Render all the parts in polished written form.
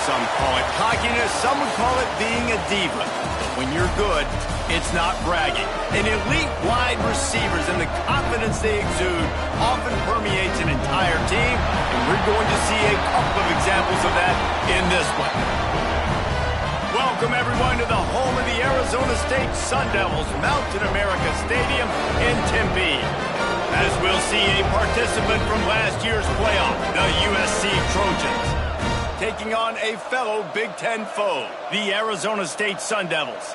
some call it cockiness, some would call it being a diva. But when you're good, it's not bragging. And elite wide receivers and the confidence they exude often permeates an entire team, and we're going to see a couple of examples of that in this one. Welcome, everyone, to the home of the Arizona State Sun Devils, Mountain America Stadium in Tempe. As we'll see a participant from last year's playoff, the USC Trojans, taking on a fellow Big Ten foe, the Arizona State Sun Devils.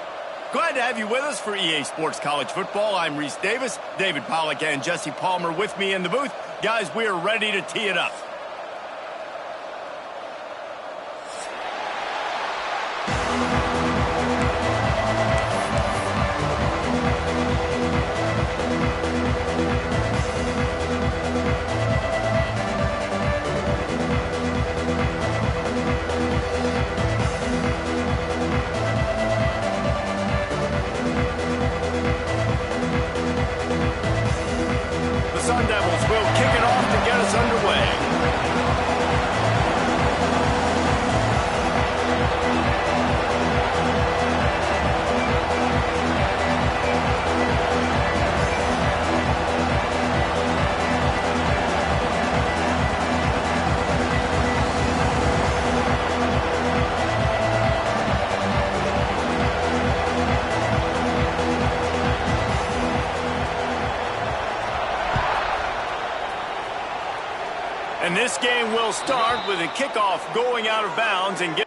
Glad to have you with us for EA Sports College Football. I'm Reese Davis, David Pollack and Jesse Palmer with me in the booth. Guys, we are ready to tee it up. Sun Devils will kick it off to get us underway. And this game will start with a kickoff going out of bounds and get...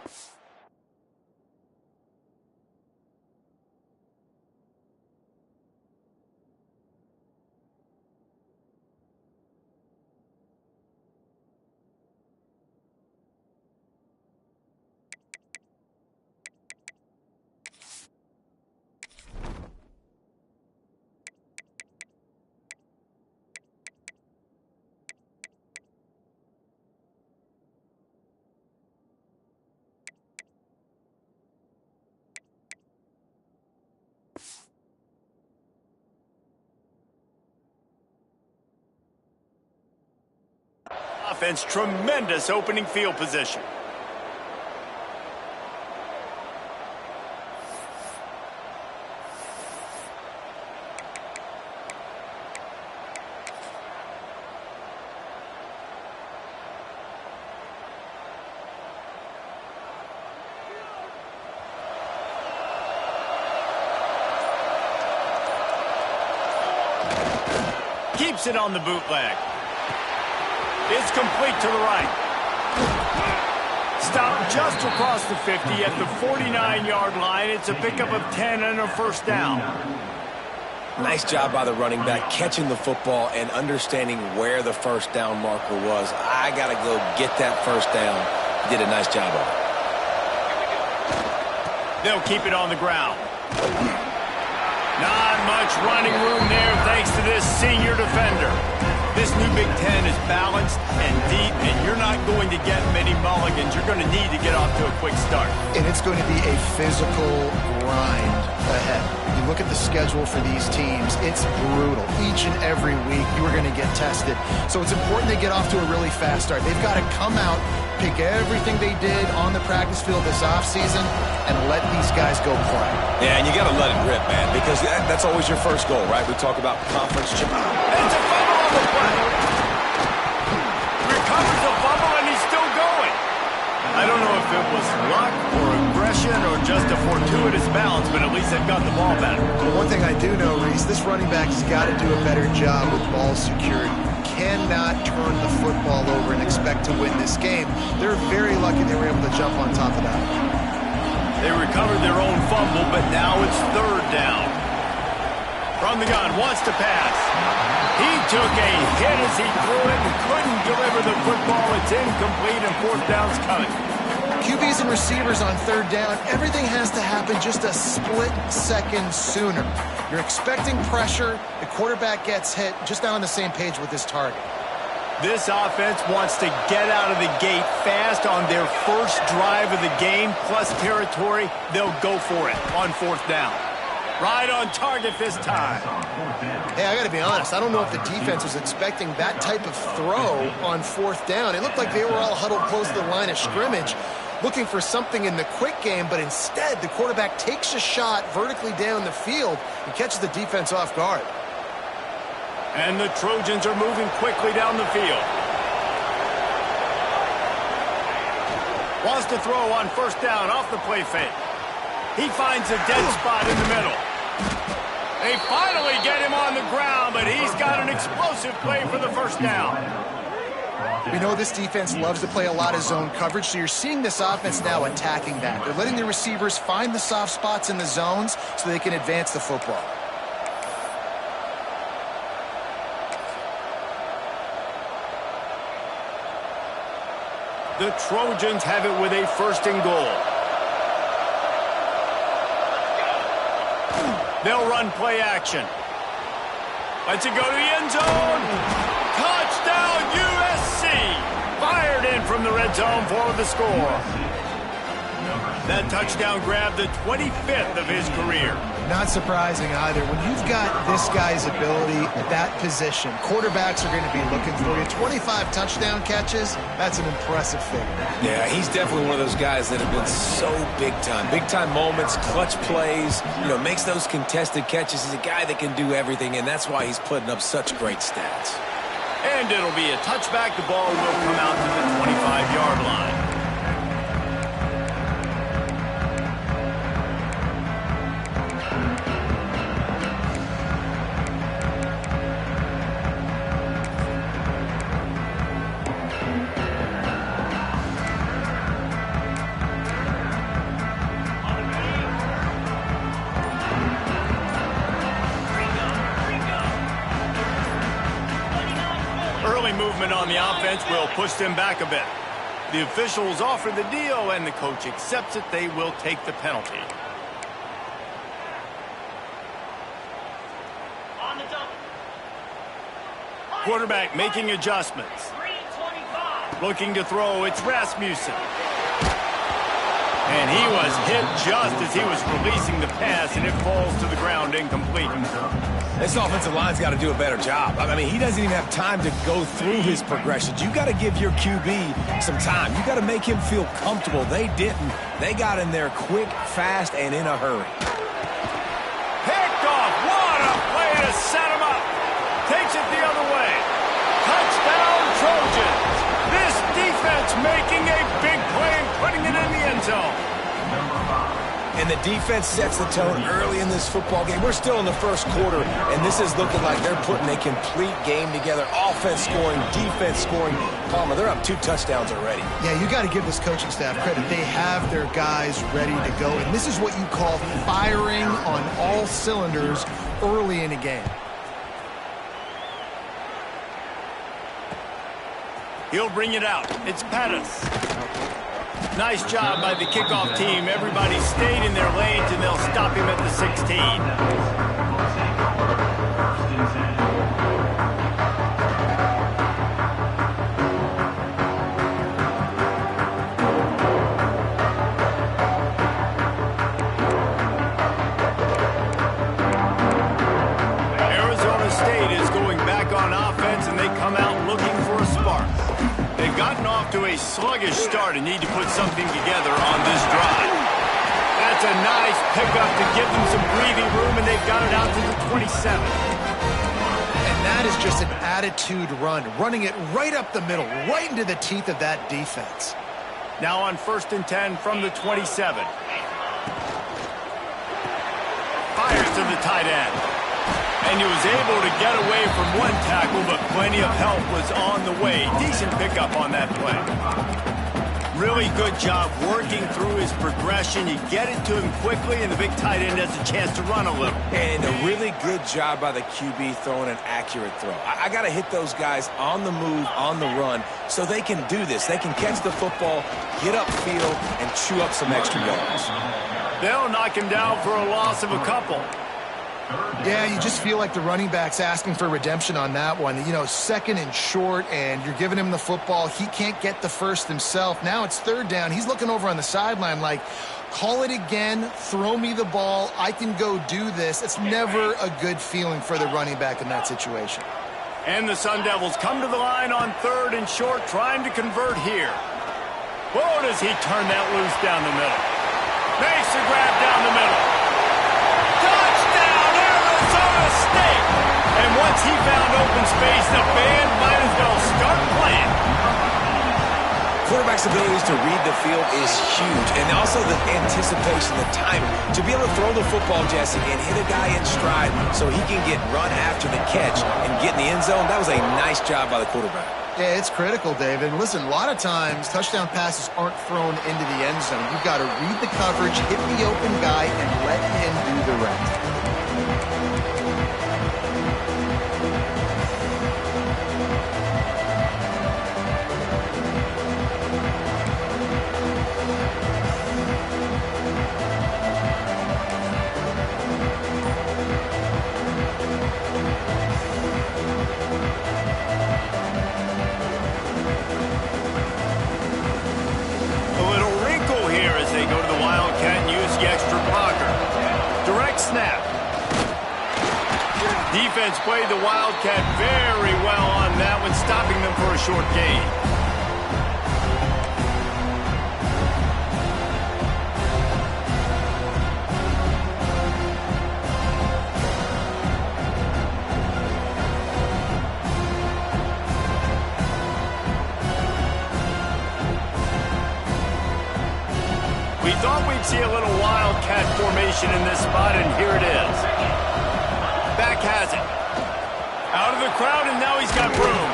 Offense, tremendous opening field position. Keeps it on the bootleg. It's complete to the right. Stopped just across the 50 at the 49-yard line. It's a pickup of 10 and a first down. Nice job by the running back, catching the football and understanding where the first down marker was. I got to go get that first down. Did a nice job of it. They'll keep it on the ground. Not much running room there thanks to this senior defender. This new Big Ten is balanced and deep, and you're not going to get many mulligans. You're going to need to get off to a quick start. And it's going to be a physical grind ahead. You look at the schedule for these teams, it's brutal. Each and every week, you are going to get tested. So it's important they get off to a really fast start. They've got to come out, pick everything they did on the practice field this offseason, and let these guys go play. Yeah, and you got to let it rip, man, because that's always your first goal, right? We talk about conference. It's a fumble on the play. Recovers the fumble, and he's still going. I don't know if it was luck or aggression or just a fortuitous bounce, but at least they've got the ball back. Well, one thing I do know, Reese, this running back has got to do a better job with ball security. Cannot turn the football over and expect to win this game. They're very lucky they were able to jump on top of that. They recovered their own fumble, but now it's third down. From the gun, wants to pass. He took a hit as he threw it and couldn't deliver the football. It's incomplete and fourth down's coming. QBs and receivers on third down, everything has to happen just a split second sooner. You're expecting pressure, the quarterback gets hit, just not on the same page with his target. This offense wants to get out of the gate fast on their first drive of the game, plus territory. They'll go for it on fourth down. Right on target this time. Hey, I got to be honest. I don't know if the defense was expecting that type of throw on fourth down. It looked like they were all huddled close to the line of scrimmage. looking for something in the quick game, but instead the quarterback takes a shot vertically down the field and catches the defense off guard. And the Trojans are moving quickly down the field. Wants to throw on first down off the play fake. He finds a dead spot in the middle. They finally get him on the ground, but he's got an explosive play for the first down. We know this defense loves to play a lot of zone coverage, so you're seeing this offense now attacking that. They're letting the receivers find the soft spots in the zones so they can advance the football. The Trojans have it with a first and goal. They'll run play action. Lets it go to the end zone. Touchdown, USC! Fired in from the red zone for the score. That touchdown grabbed the 25th of his career. Not surprising either. When you've got this guy's ability at that position, quarterbacks are going to be looking for you. 25 touchdown catches, that's an impressive figure. Yeah, he's definitely one of those guys that have been so big time. Big time moments, clutch plays, makes those contested catches. He's a guy that can do everything, and that's why he's putting up such great stats. And it'll be a touchback. The ball will come out to the 25-yard line. Movement on the offense will push them back a bit. The officials offer the deal, and the coach accepts it. They will take the penalty. Quarterback making adjustments. Looking to throw, it's Rasmussen. And he was hit just as he was releasing the pass, and it falls to the ground incomplete. This offensive line's got to do a better job. I mean, he doesn't even have time to go through his progressions. You got to give your QB some time. You got to make him feel comfortable. They didn't. They got in there quick, fast, and in a hurry. Picked off. What a play to set him up. Takes it the other way. Touchdown, Trojans. This defense making a big play and putting it in the end zone. And the defense sets the tone early in this football game. We're still in the first quarter, and this is looking like they're putting a complete game together. Offense scoring, defense scoring. Palmer, they're up 2 touchdowns already. Yeah, you got to give this coaching staff credit. They have their guys ready to go, and this is what you call firing on all cylinders early in a game. He'll bring it out. It's Pettis. Nice job by the kickoff team. Everybody stayed in their lanes, and they'll stop him at the 16. Arizona State is going back on offense, and they come out looking for a spark. They've gotten off to a sluggish start and need to put something together on this drive. That's a nice pickup to give them some breathing room, and they've got it out to the 27. And that is just an attitude run, running it right up the middle, right into the teeth of that defense. Now on 1st and 10 from the 27. Fires to the tight end. And he was able to get away from one tackle, but plenty of help was on the way. Decent pickup on that play. Really good job working through his progression. You get it to him quickly, and the big tight end has a chance to run a little. And a really good job by the QB throwing an accurate throw. I got to hit those guys on the move, on the run, so they can do this. They can catch the football, get upfield, and chew up some extra yards. They'll knock him down for a loss of a couple. Yeah, you just feel like the running back's asking for redemption on that one. 2nd and short, and you're giving him the football. He can't get the first himself. Now it's 3rd down. He's looking over on the sideline like, call it again, throw me the ball, I can go do this. It's never a good feeling for the running back in that situation. And the Sun Devils come to the line on 3rd and short, trying to convert here. Whoa, does he turn that loose down the middle. Makes the grab down the middle. Touchdown, Arizona State! And once he found open space, the band might as well start playing. Quarterback's abilities to read the field is huge, and also the anticipation, the timing. To be able to throw the football, Jesse, and hit a guy in stride so he can get run after the catch and get in the end zone, that was a nice job by the quarterback. Yeah, it's critical, David. And listen, a lot of times touchdown passes aren't thrown into the end zone. You've got to read the coverage, hit the open guy, and let him do the rest. Snap. Defense played the Wildcat very well on that one, stopping them for a short gain. We thought we'd see a little Wildcat formation in this spot, and here it is. Back has it. Out of the crowd, and now he's got room.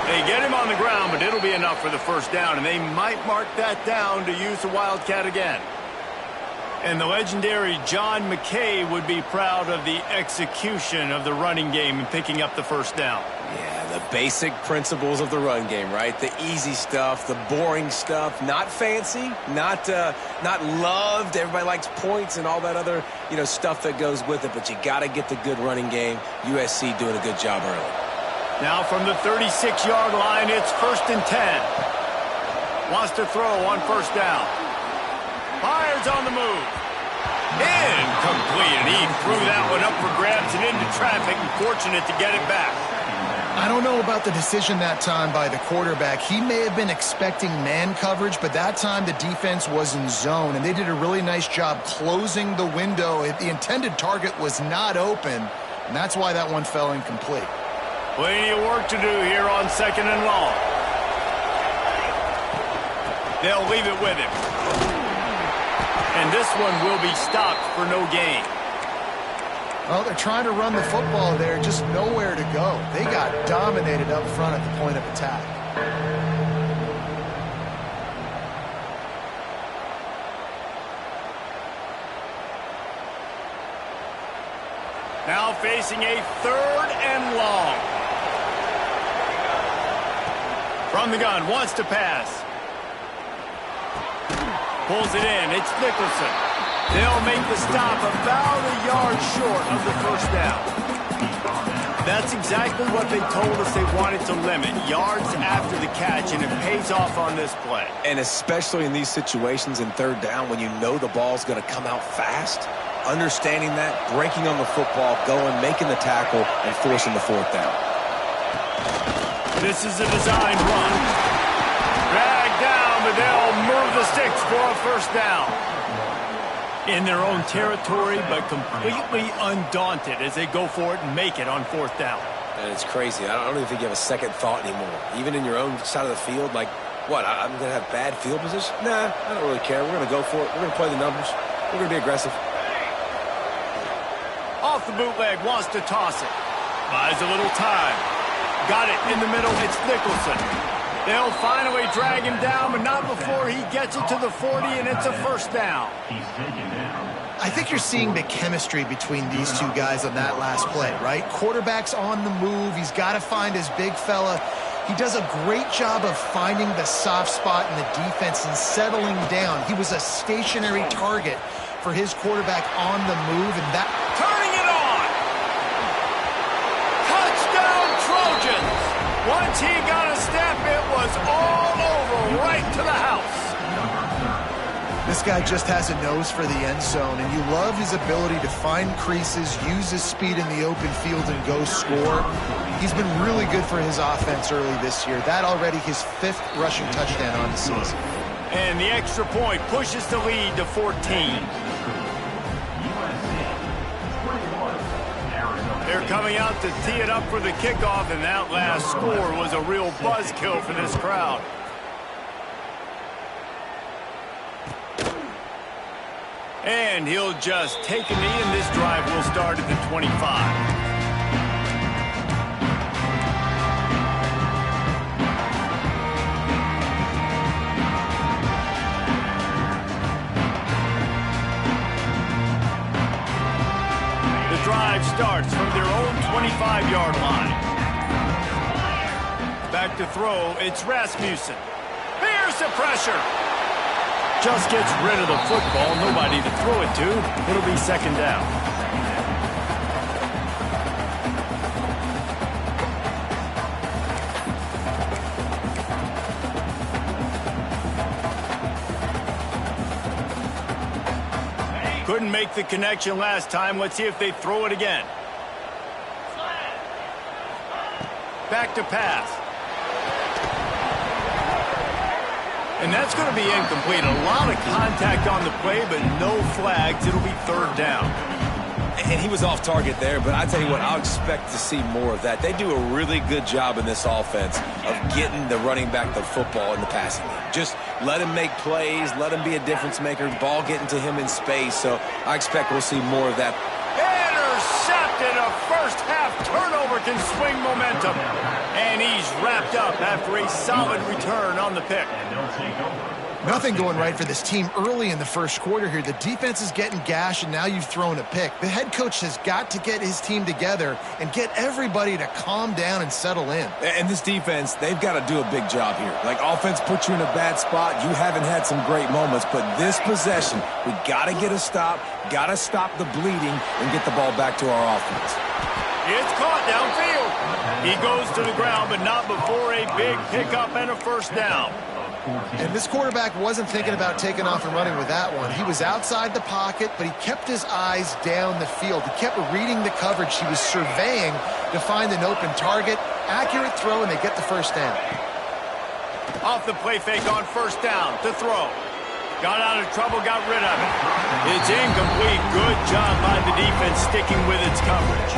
They get him on the ground, but it'll be enough for the first down, and they might mark that down to use the Wildcat again. And the legendary John McKay would be proud of the execution of the running game and picking up the first down. Yeah, the basic principles of the run game, right? The easy stuff, the boring stuff, not fancy, not loved. Everybody likes points and all that other, stuff that goes with it, but you got to get the good running game. USC doing a good job early. Now from the 36-yard line, it's 1st and 10. Wants to throw on first down. Fires on the move. Incomplete, and he threw that one up for grabs and into traffic, and fortunate to get it back. I don't know about the decision that time by the quarterback. He may have been expecting man coverage, but that time the defense was in zone, and they did a really nice job closing the window. The intended target was not open, and that's why that one fell incomplete. Plenty of work to do here on 2nd and long. They'll leave it with him. And this one will be stopped for no gain. Well, they're trying to run the football there, just nowhere to go. They got dominated up front at the point of attack. Now facing a 3rd and long. From the gun, wants to pass. Pulls it in. It's Nicholson. They'll make the stop about a yard short of the first down. That's exactly what they told us they wanted to limit. Yards after the catch, and it pays off on this play. And especially in these situations in 3rd down when you know the ball's going to come out fast, understanding that, breaking on the football, going, making the tackle, and forcing the 4th down. This is a designed run. Drag down, but they'll move the sticks for a first down. In their own territory, but completely undaunted as they go for it and make it on 4th down. And it's crazy. I don't even think you have a second thought anymore. Even in your own side of the field, like, what, I'm going to have bad field position? Nah, I don't really care. We're going to go for it. We're going to play the numbers. We're going to be aggressive. Off the bootleg, wants to toss it. Buys a little time. Got it in the middle. It's Nicholson. They'll finally drag him down, but not before he gets it to the 40, and it's a first down. I think you're seeing the chemistry between these two guys on that last play, right? Quarterback's on the move. He's got to find his big fella. He does a great job of finding the soft spot in the defense and settling down. He was a stationary target for his quarterback on the move, and that... Turning it on! Touchdown Trojans! Once he got a step, it was all over, right to the house. This guy just has a nose for the end zone, and you love his ability to find creases, use his speed in the open field, and go score. He's been really good for his offense early this year. That already his 5th rushing touchdown on the season. And the extra point pushes the lead to 14. They're coming out to tee it up for the kickoff, and that last score was a real buzzkill for this crowd. And he'll just take a knee, and this drive will start at the 25. Drive starts from their own 25-yard line. Back to throw, it's Rasmussen. Here's the pressure. Just gets rid of the football, nobody to throw it to. It'll be second down. Couldn't make the connection last time. Let's see if they throw it again. Back to pass. And that's going to be incomplete. A lot of contact on the play, but no flags. It'll be third down. And he was off target there, but I tell you what, I'll expect to see more of that. They do a really good job in this offense of getting the running back the football in the passing game. Just let him make plays, let him be a difference maker, ball getting to him in space. So I expect we'll see more of that. Intercepted. A first-half turnover can swing momentum. And he's wrapped up after a solid return on the pick. Nothing going right for this team early in the first quarter here. The defense is getting gashed, and now you've thrown a pick. The head coach has got to get his team together and get everybody to calm down and settle in. And this defense, they've got to do a big job here. Like, offense puts you in a bad spot. You haven't had some great moments, but this possession, we got to get a stop, got to stop the bleeding, and get the ball back to our offense. It's caught downfield. He goes to the ground, but not before a big pickup and a first down. And this quarterback wasn't thinking about taking off and running with that one. He was outside the pocket, but he kept his eyes down the field. He kept reading the coverage. He was surveying to find an open target. Accurate throw, and they get the first down. Off the play fake on first down to throw. Got out of trouble, got rid of it. It's incomplete. Good job by the defense sticking with its coverage.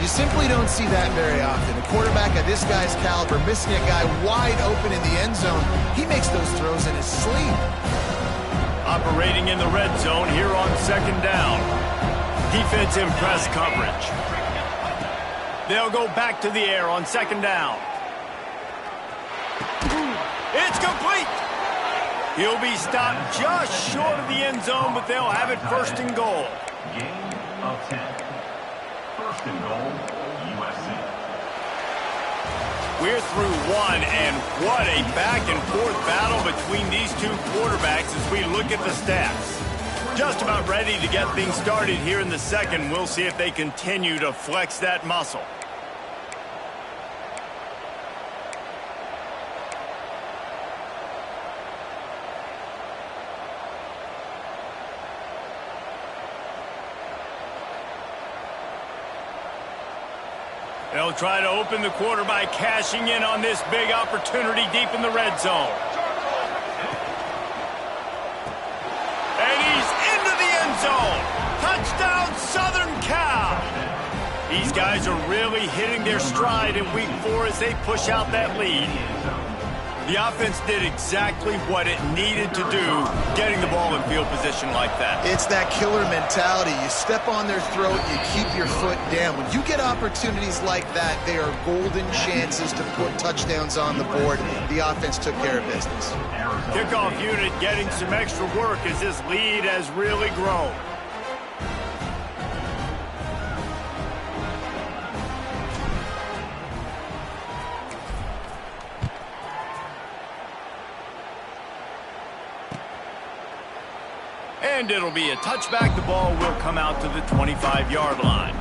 You simply don't see that very often. A quarterback of this guy's caliber missing a guy wide open in the end zone. He makes those throws in his sleep. Operating in the red zone here on second down. Defense in press coverage. They'll go back to the air on second down. It's complete. He'll be stopped just short of the end zone, but they'll have it first and goal. Gain of 10. First and goal, USC. We're through one, and what a back-and-forth battle between these two quarterbacks as we look at the stats. Just about ready to get things started here in the second. We'll see if they continue to flex that muscle. They'll try to open the quarter by cashing in on this big opportunity deep in the red zone. And he's into the end zone. Touchdown, Southern Cal. These guys are really hitting their stride in week 4 as they push out that lead. The offense did exactly what it needed to do, getting the ball in field position like that. It's that killer mentality. You step on their throat, you keep your foot down. When you get opportunities like that, they are golden chances to put touchdowns on the board. The offense took care of business. Kickoff unit getting some extra work as this lead has really grown. And it'll be a touchback. The ball will come out to the 25-yard line.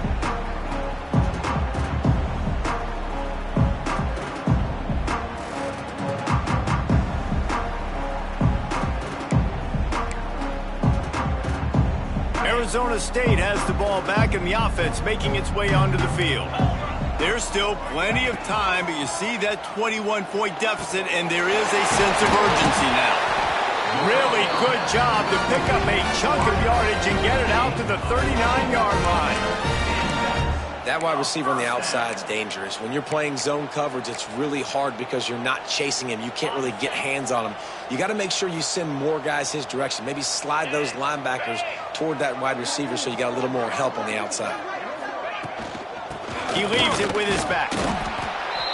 Arizona State has the ball back, and the offense making its way onto the field. There's still plenty of time, but you see that 21-point deficit, and there is a sense of urgency now. Really good job to pick up a chunk of yardage and get it out to the 39-yard line. That wide receiver on the outside is dangerous. When you're playing zone coverage, it's really hard because you're not chasing him. You can't really get hands on him. You got to make sure you send more guys his direction. Maybe slide those linebackers toward that wide receiver so you got a little more help on the outside. He leaves it with his back.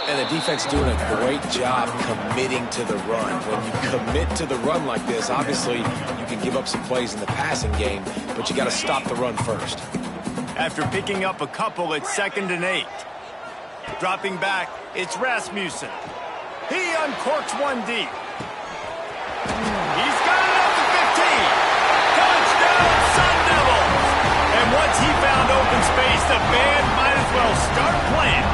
And the defense doing a great job committing to the run. When you commit to the run like this, obviously you can give up some plays in the passing game, but you got to stop the run first. After picking up a couple, it's 2nd and 8. Dropping back, it's Rasmussen. He uncorks one deep. He's got it up to 15. Touchdown, Sun Devils! And once he found open space, the band might as well start playing.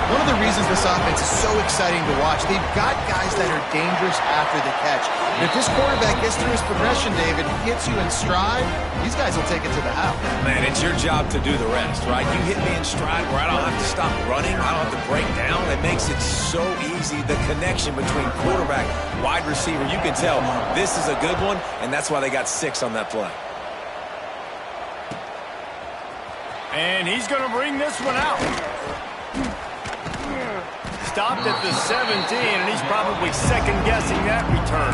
One of the reasons this offense is so exciting to watch, they've got guys that are dangerous after the catch. And if this quarterback gets through his progression, David, hits you in stride, these guys will take it to the house. Man, it's your job to do the rest, right? You hit me in stride where I don't have to stop running. I don't have to break down. It makes it so easy. The connection between quarterback, wide receiver, you can tell this is a good one, and that's why they got 6 on that play. And he's going to bring this one out. Stopped at the 17, and he's probably second-guessing that return.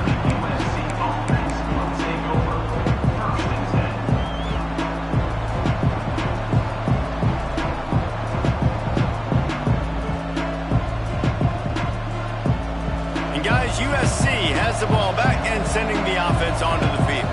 And guys, USC has the ball back and sending the offense onto the field.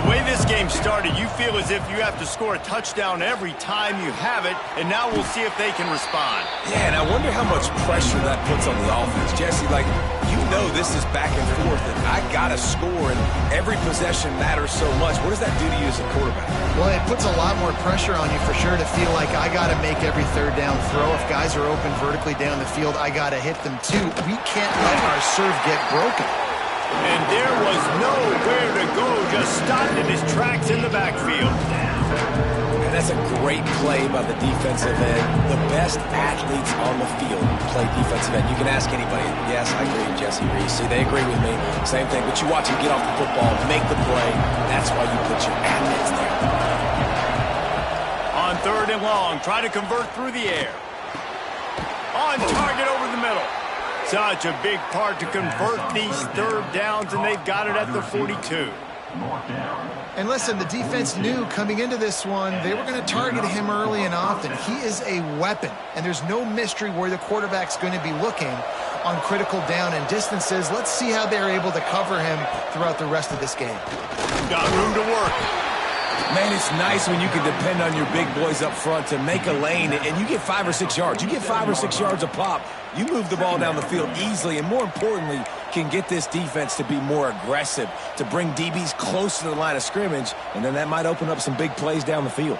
The way this game started, you feel as if you have to score a touchdown every time you have it, and now we'll see if they can respond. Yeah, and I wonder how much pressure that puts on the offense. Jesse, like, you know this is back and forth, and I got to score, and every possession matters so much. What does that do to you as a quarterback? Well, it puts a lot more pressure on you for sure to feel like I got to make every third down throw. If guys are open vertically down the field, I got to hit them too. We can't let our serve get broken. And there was nowhere to go, just stopped in his tracks in the backfield. And that's a great play by the defensive end. The best athletes on the field play defensive end. You can ask anybody. Yes, I agree, Jesse Reese. See, they agree with me. Same thing. But you watch him get off the football, make the play. That's why you put your athletes there. On 3rd and long, try to convert through the air. On target over the middle. Such a big part to convert these third downs, and they've got it at the 42. And listen, the defense knew coming into this one, they were going to target him early and often. He is a weapon, and there's no mystery where the quarterback's going to be looking on critical down and distances. Let's see how they're able to cover him throughout the rest of this game. Got room to work. Man, it's nice when you can depend on your big boys up front to make a lane, and you get 5 or 6 yards. You get 5 or 6 yards a pop. You move the ball down the field easily, and more importantly, can get this defense to be more aggressive, to bring DBs close to the line of scrimmage, and then that might open up some big plays down the field.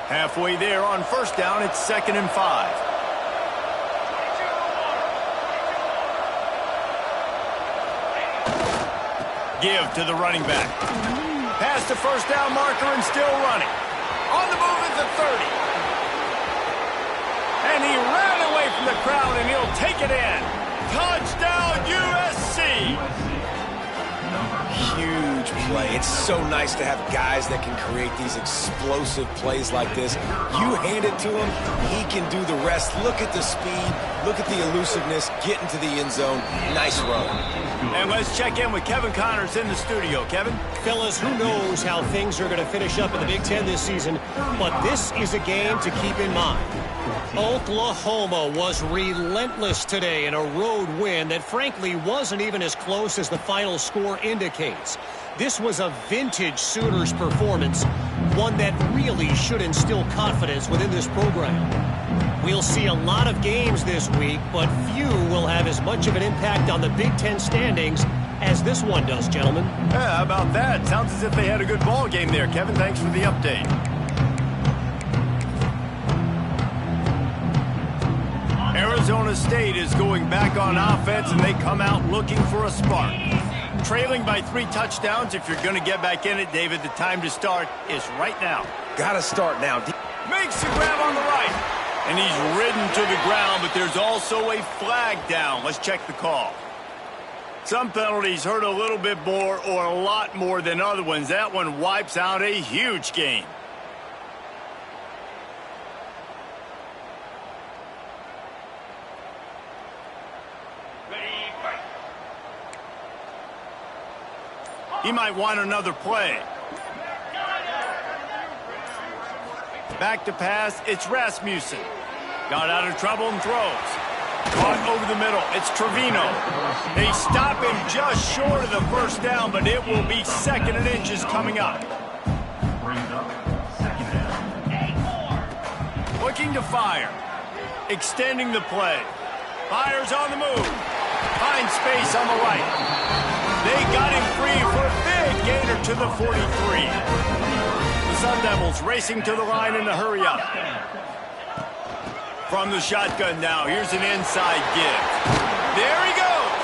Halfway there on 1st down, it's 2nd and 5. Give to the running back. Past the 1st down marker and still running. On the move at the 30. And he ran away from the crowd, and he'll take it in. Touchdown, USC! Huge play. It's so nice to have guys that can create these explosive plays like this. You hand it to him, he can do the rest. Look at the speed, look at the elusiveness, get into the end zone. Nice run. And let's check in with Kevin Connors in the studio. Kevin? Fellas, who knows how things are going to finish up in the Big Ten this season, but this is a game to keep in mind. Oklahoma was relentless today in a road win that frankly wasn't even as close as the final score indicates. This was a vintage Sooners performance, one that really should instill confidence within this program. We'll see a lot of games this week, but few will have as much of an impact on the Big Ten standings as this one does, gentlemen. Yeah, how about that? Sounds as if they had a good ball game there, Kevin. Thanks for the update. Arizona State is going back on offense, and they come out looking for a spark. Trailing by 3 touchdowns. If you're going to get back in it, David, the time to start is right now. Got to start now. Makes the grab on the right. And he's ridden to the ground, but there's also a flag down. Let's check the call. Some penalties hurt a little bit more or a lot more than other ones. That one wipes out a huge game. He might want another play. Back to pass, it's Rasmussen. Got out of trouble and throws. Caught over the middle, it's Trevino. They stop him just short of the first down, but it will be 2nd and inches coming up. Looking to fire. Extending the play. Fires on the move. Finds space on the right. They got him free for a big gainer to the 43. The Sun Devils racing to the line in a hurry up. From the shotgun now, here's an inside give. There he goes.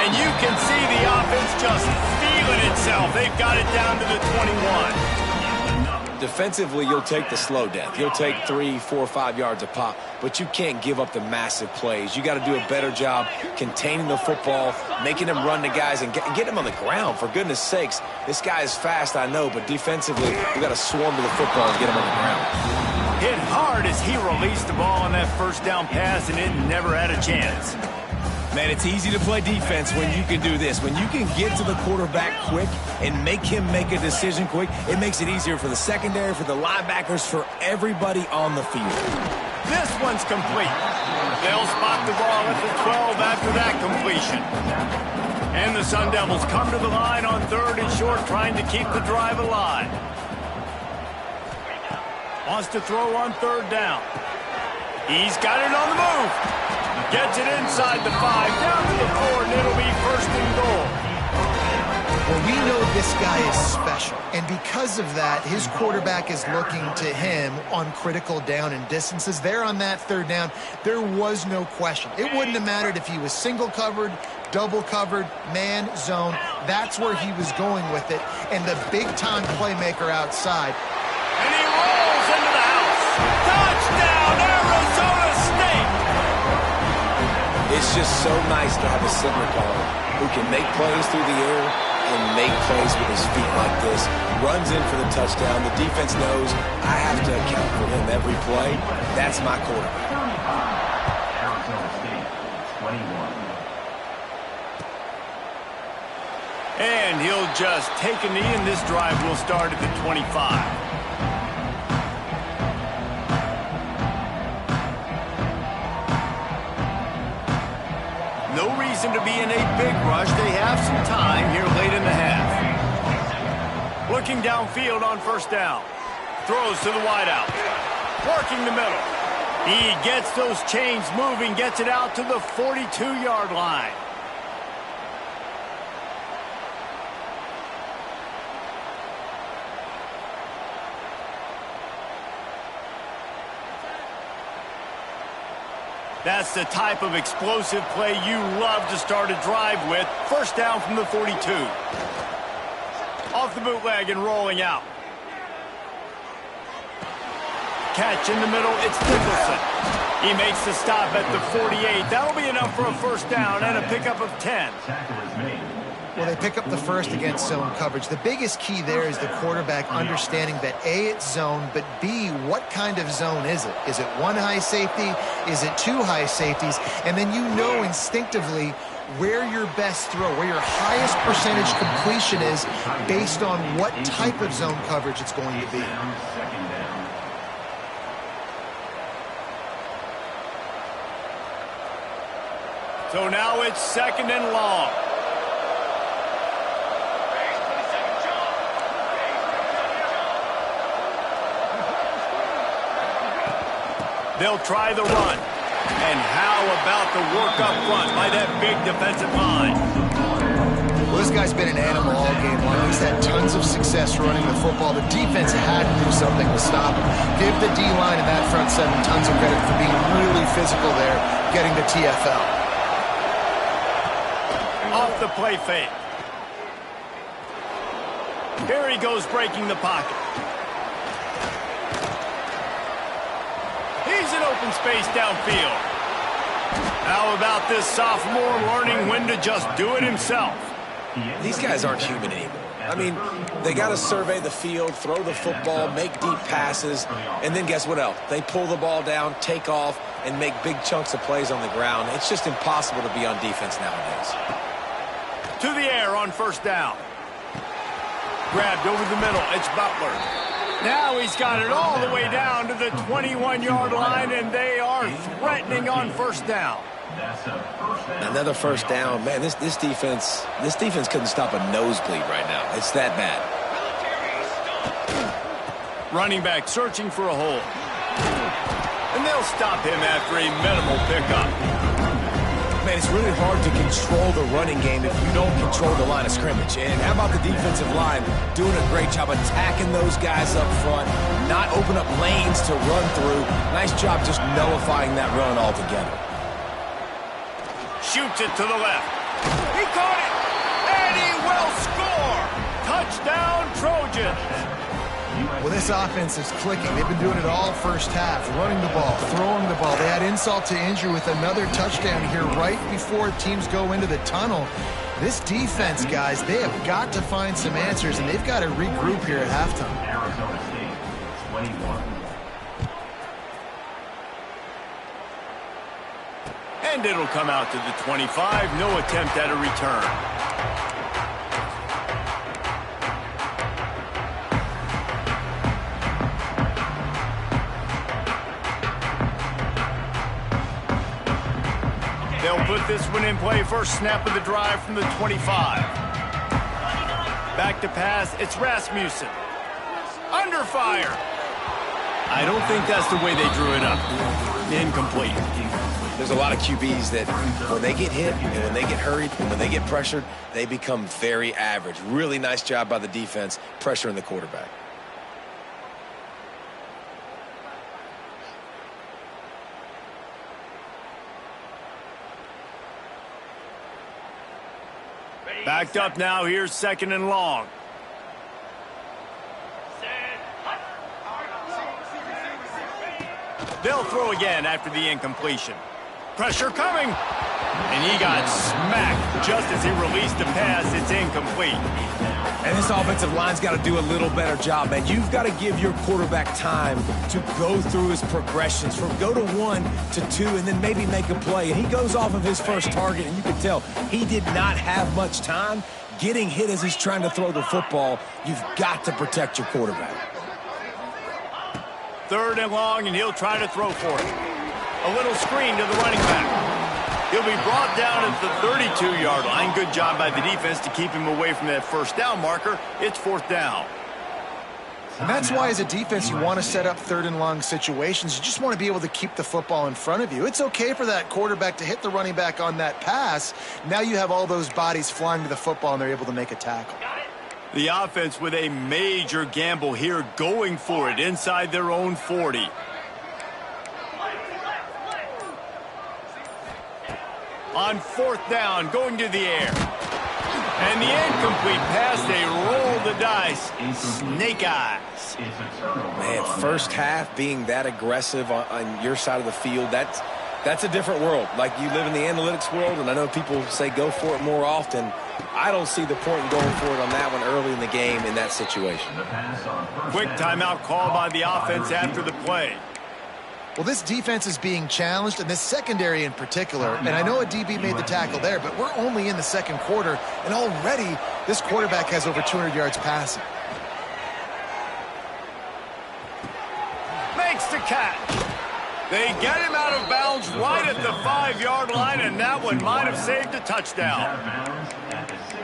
And you can see the offense just feeling itself. They've got it down to the 21. Defensively, you'll take the slow death. You'll take 3, 4, 5 yards a pop, but you can't give up the massive plays. You got to do a better job containing the football, making them run to guys, and get them on the ground. For goodness sakes, this guy is fast, I know, but defensively, we got to swarm to the football and get him on the ground. Hit hard as he released the ball on that first down pass, and it never had a chance. Man, it's easy to play defense when you can do this. When you can get to the quarterback quick and make him make a decision quick, it makes it easier for the secondary, for the linebackers, for everybody on the field. This one's complete. They'll spot the ball at the 12 after that completion. And the Sun Devils come to the line on 3rd and short, trying to keep the drive alive. Wants to throw on 3rd down. He's got it on the move. Gets it inside the 5, down to the 4, and it'll be 1st and goal. Well, we know this guy is special, and because of that, his quarterback is looking to him on critical down and distances. There on that 3rd down, there was no question. It wouldn't have mattered if he was single covered, double covered, man, zone. That's where he was going with it, and the big-time playmaker outside. And he rolls into the house. Touchdown, Arizona State! It's just so nice to have a signal caller who can make plays through the air and make plays with his feet like this. Runs in for the touchdown. The defense knows I have to account for him every play. That's my quarterback. Arizona State, 21. And he'll just take a knee, and this drive will start at the 25. No reason to be in a big rush. They have some time here late in the half. Looking downfield on 1st down. Throws to the wideout. Working the middle. He gets those chains moving, gets it out to the 42-yard line. That's the type of explosive play you love to start a drive with. 1st down from the 42. Off the bootleg and rolling out. Catch in the middle, it's Nicholson. He makes the stop at the 48. That'll be enough for a 1st down and a pickup of 10. Tackle is made. Well, they pick up the 1st against zone coverage. The biggest key there is the quarterback understanding that A, it's zone, but B, what kind of zone is it? Is it 1 high safety? Is it 2 high safeties? And then you know instinctively where your best throw, where your highest percentage completion is based on what type of zone coverage it's going to be. Second down. So now it's 2nd and long. They'll try the run. And how about the work up front by that big defensive line? Well, this guy's been an animal all game long. He's had tons of success running the football. The defense had to do something to stop him. Give the D-line and that front 7 tons of credit for being really physical there, getting the TFL. Off the play fake. Here he goes breaking the pocket. He's sees an open space downfield. How about this sophomore learning when to just do it himself? These guys aren't human anymore. I mean, they got to survey the field, throw the football, make deep passes, and then guess what else? They pull the ball down, take off, and make big chunks of plays on the ground. It's just impossible to be on defense nowadays. To the air on first down. Grabbed over the middle. It's Butler. Now he's got it all the way down to the 21-yard line, and they are threatening on first down. Another first down. Man, this defense couldn't stop a nosebleed right now. It's that bad. Running back searching for a hole. And they'll stop him after a minimal pickup. Man, it's really hard to control the running game if you don't control the line of scrimmage. And how about the defensive line doing a great job attacking those guys up front, not open up lanes to run through. Nice job just nullifying that run altogether. Shoots it to the left. He caught it, and he will score. Touchdown, Trojans. Well, this offense is clicking. They've been doing it all first half, running the ball, throwing the ball. They had insult to injury with another touchdown here right before teams go into the tunnel. This defense, guys, they have got to find some answers, and they've got to regroup here at halftime. Arizona State, 21. And it'll come out to the 25. No attempt at a return. They'll put this one in play. First snap of the drive from the 25. Back to pass. It's Rasmussen. Under fire. I don't think that's the way they drew it up. Incomplete. There's a lot of QBs that when they get hit and when they get hurried and when they get pressured, they become very average. Really nice job by the defense pressuring the quarterback. Backed up now. Here's second and long. They'll throw again after the incompletion. Pressure coming. And he got smacked just as he released the pass. It's incomplete. And this offensive line's got to do a little better job, man. You've got to give your quarterback time to go through his progressions from go to 1 to 2 and then maybe make a play. And he goes off of his first target, and you can tell he did not have much time getting hit as he's trying to throw the football. You've got to protect your quarterback. Third and long, and he'll try to throw for it. A little screen to the running back. He'll be brought down at the 32-yard line. Good job by the defense to keep him away from that first down marker. It's fourth down. And that's why as a defense you want to set up third and long situations. You just want to be able to keep the football in front of you. It's okay for that quarterback to hit the running back on that pass. Now you have all those bodies flying to the football and they're able to make a tackle. The offense with a major gamble here, going for it inside their own 40. On fourth down, going to the air. And the incomplete pass, they roll the dice. Snake eyes. Man, first half being that aggressive on your side of the field, that's a different world. Like, you live in the analytics world, and I know people say go for it more often. I don't see the point in going for it on that one early in the game in that situation. Quick timeout call by the offense after the play. Well, this defense is being challenged, and this secondary in particular. And I know a DB made the tackle there, but we're only in the second quarter, and already this quarterback has over 200 yards passing. Makes the catch. They get him out of bounds right at the 5-yard line, and that one might have saved a touchdown.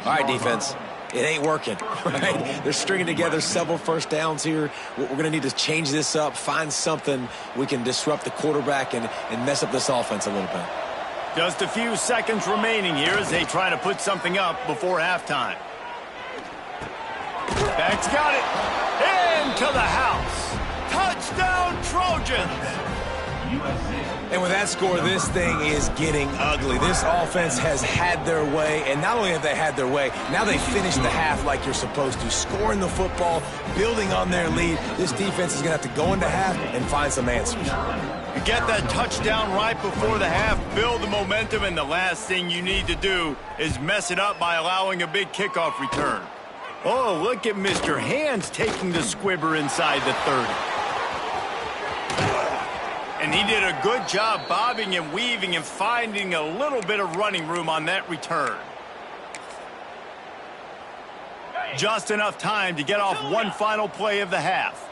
All right, defense. It ain't working, right? They're stringing together several first downs here. We're going to need to change this up, find something we can disrupt the quarterback and mess up this offense a little bit. Just a few seconds remaining here as they try to put something up before halftime. Back's got it. Into the house. Touchdown, Trojans. USC. And with that score, this thing is getting ugly. This offense has had their way, and not only have they had their way, now they finish the half like you're supposed to, scoring the football, building on their lead. This defense is going to have to go into half and find some answers. You get that touchdown right before the half, build the momentum, and the last thing you need to do is mess it up by allowing a big kickoff return. Oh, look at Mr. Hands taking the squibber inside the 30. And he did a good job bobbing and weaving and finding a little bit of running room on that return. Just enough time to get off one final play of the half.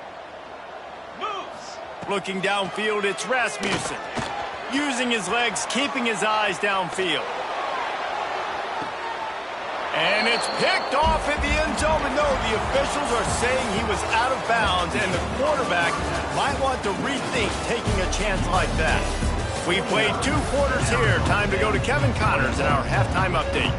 Looking downfield, it's Rasmussen. Using his legs, keeping his eyes downfield. And it's picked off at the end zone, but no, the officials are saying he was out of bounds, and the quarterback might want to rethink taking a chance like that. We played 2 quarters here. Time to go to Kevin Connors in our halftime update.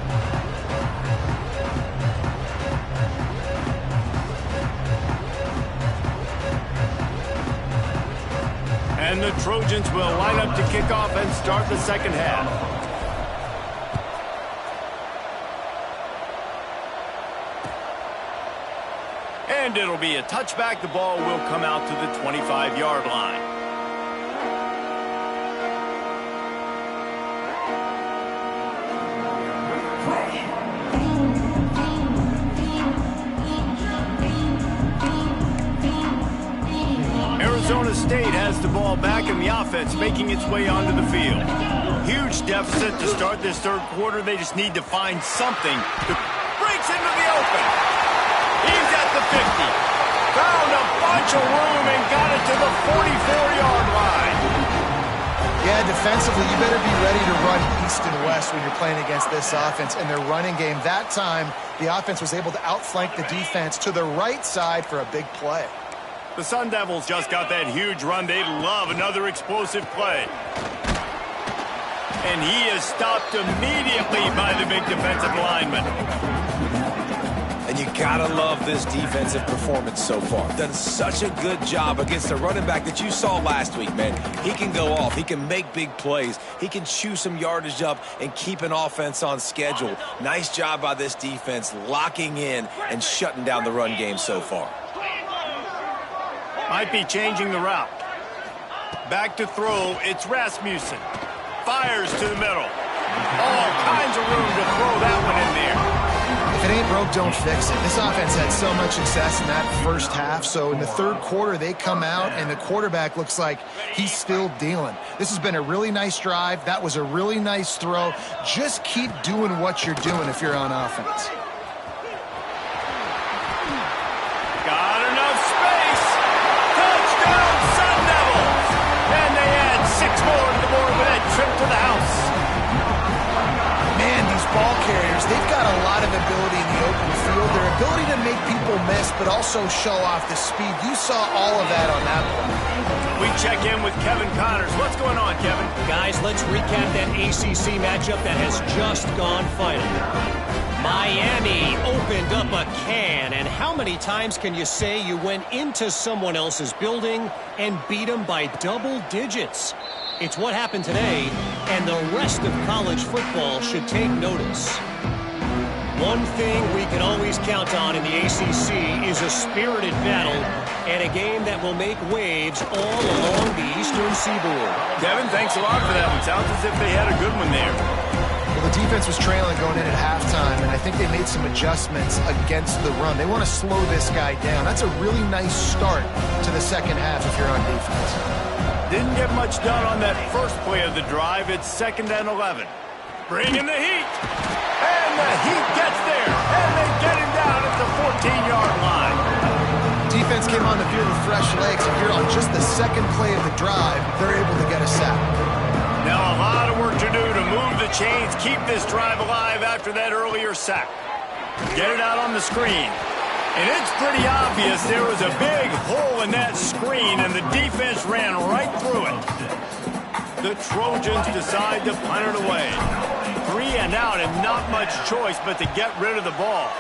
And the Trojans will line up to kick off and start the second half. And it'll be a touchback. The ball will come out to the 25-yard line. Arizona State has the ball back in the offense, making its way onto the field. Huge deficit to start this third quarter. They just need to find something that breaks into the open. He's at the 50. Found a bunch of room and got it to the 44-yard line. Yeah, defensively, you better be ready to run east and west when you're playing against this offense. In their running game, that time, the offense was able to outflank the defense to the right side for a big play. The Sun Devils just got that huge run. They love another explosive play. And he is stopped immediately by the big defensive lineman. And you gotta love this defensive performance so far. Done such a good job against the running back that you saw last week, man. He can go off. He can make big plays. He can chew some yardage up and keep an offense on schedule. Nice job by this defense locking in and shutting down the run game so far. Might be changing the route. Back to throw. It's Rasmussen. Fires to the middle. All kinds of room to throw that one in there. If it ain't broke, don't fix it. This offense had so much success in that first half, so in the third quarter, they come out, and the quarterback looks like he's still dealing. This has been a really nice drive. That was a really nice throw. Just keep doing what you're doing if you're on offense. Got enough space. Touchdown, Sun Devils. And they add 6 more to the board with that trip to the house. Man, these ball carriers, they've got a lot of ability in the open field. Their ability to make people miss, but also show off the speed. You saw all of that on that play. We check in with Kevin Connors. What's going on, Kevin? Guys, let's recap that ACC matchup that has just gone final. Miami opened up a can, and how many times can you say you went into someone else's building and beat them by double digits? It's what happened today, and the rest of college football should take notice. One thing we can always count on in the ACC is a spirited battle and a game that will make waves all along the Eastern Seaboard. Kevin, thanks a lot for that one. Sounds as if they had a good one there. Well, the defense was trailing going in at halftime, and I think they made some adjustments against the run. They want to slow this guy down. That's a really nice start to the second half if you're on defense. Didn't get much done on that first play of the drive. It's 2nd and 11. Bringing the heat. And the heat gets there. And they get him down at the 14-yard line. Defense came on the field with fresh legs, and here on just the second play of the drive, they're able to get a sack. Now a lot of work to do to move the chains, keep this drive alive after that earlier sack. Get it out on the screen. And it's pretty obvious there was a big hole in that screen, and the defense ran right through it. The Trojans decide to punt it away. 3 and out, and not much choice but to get rid of the ball.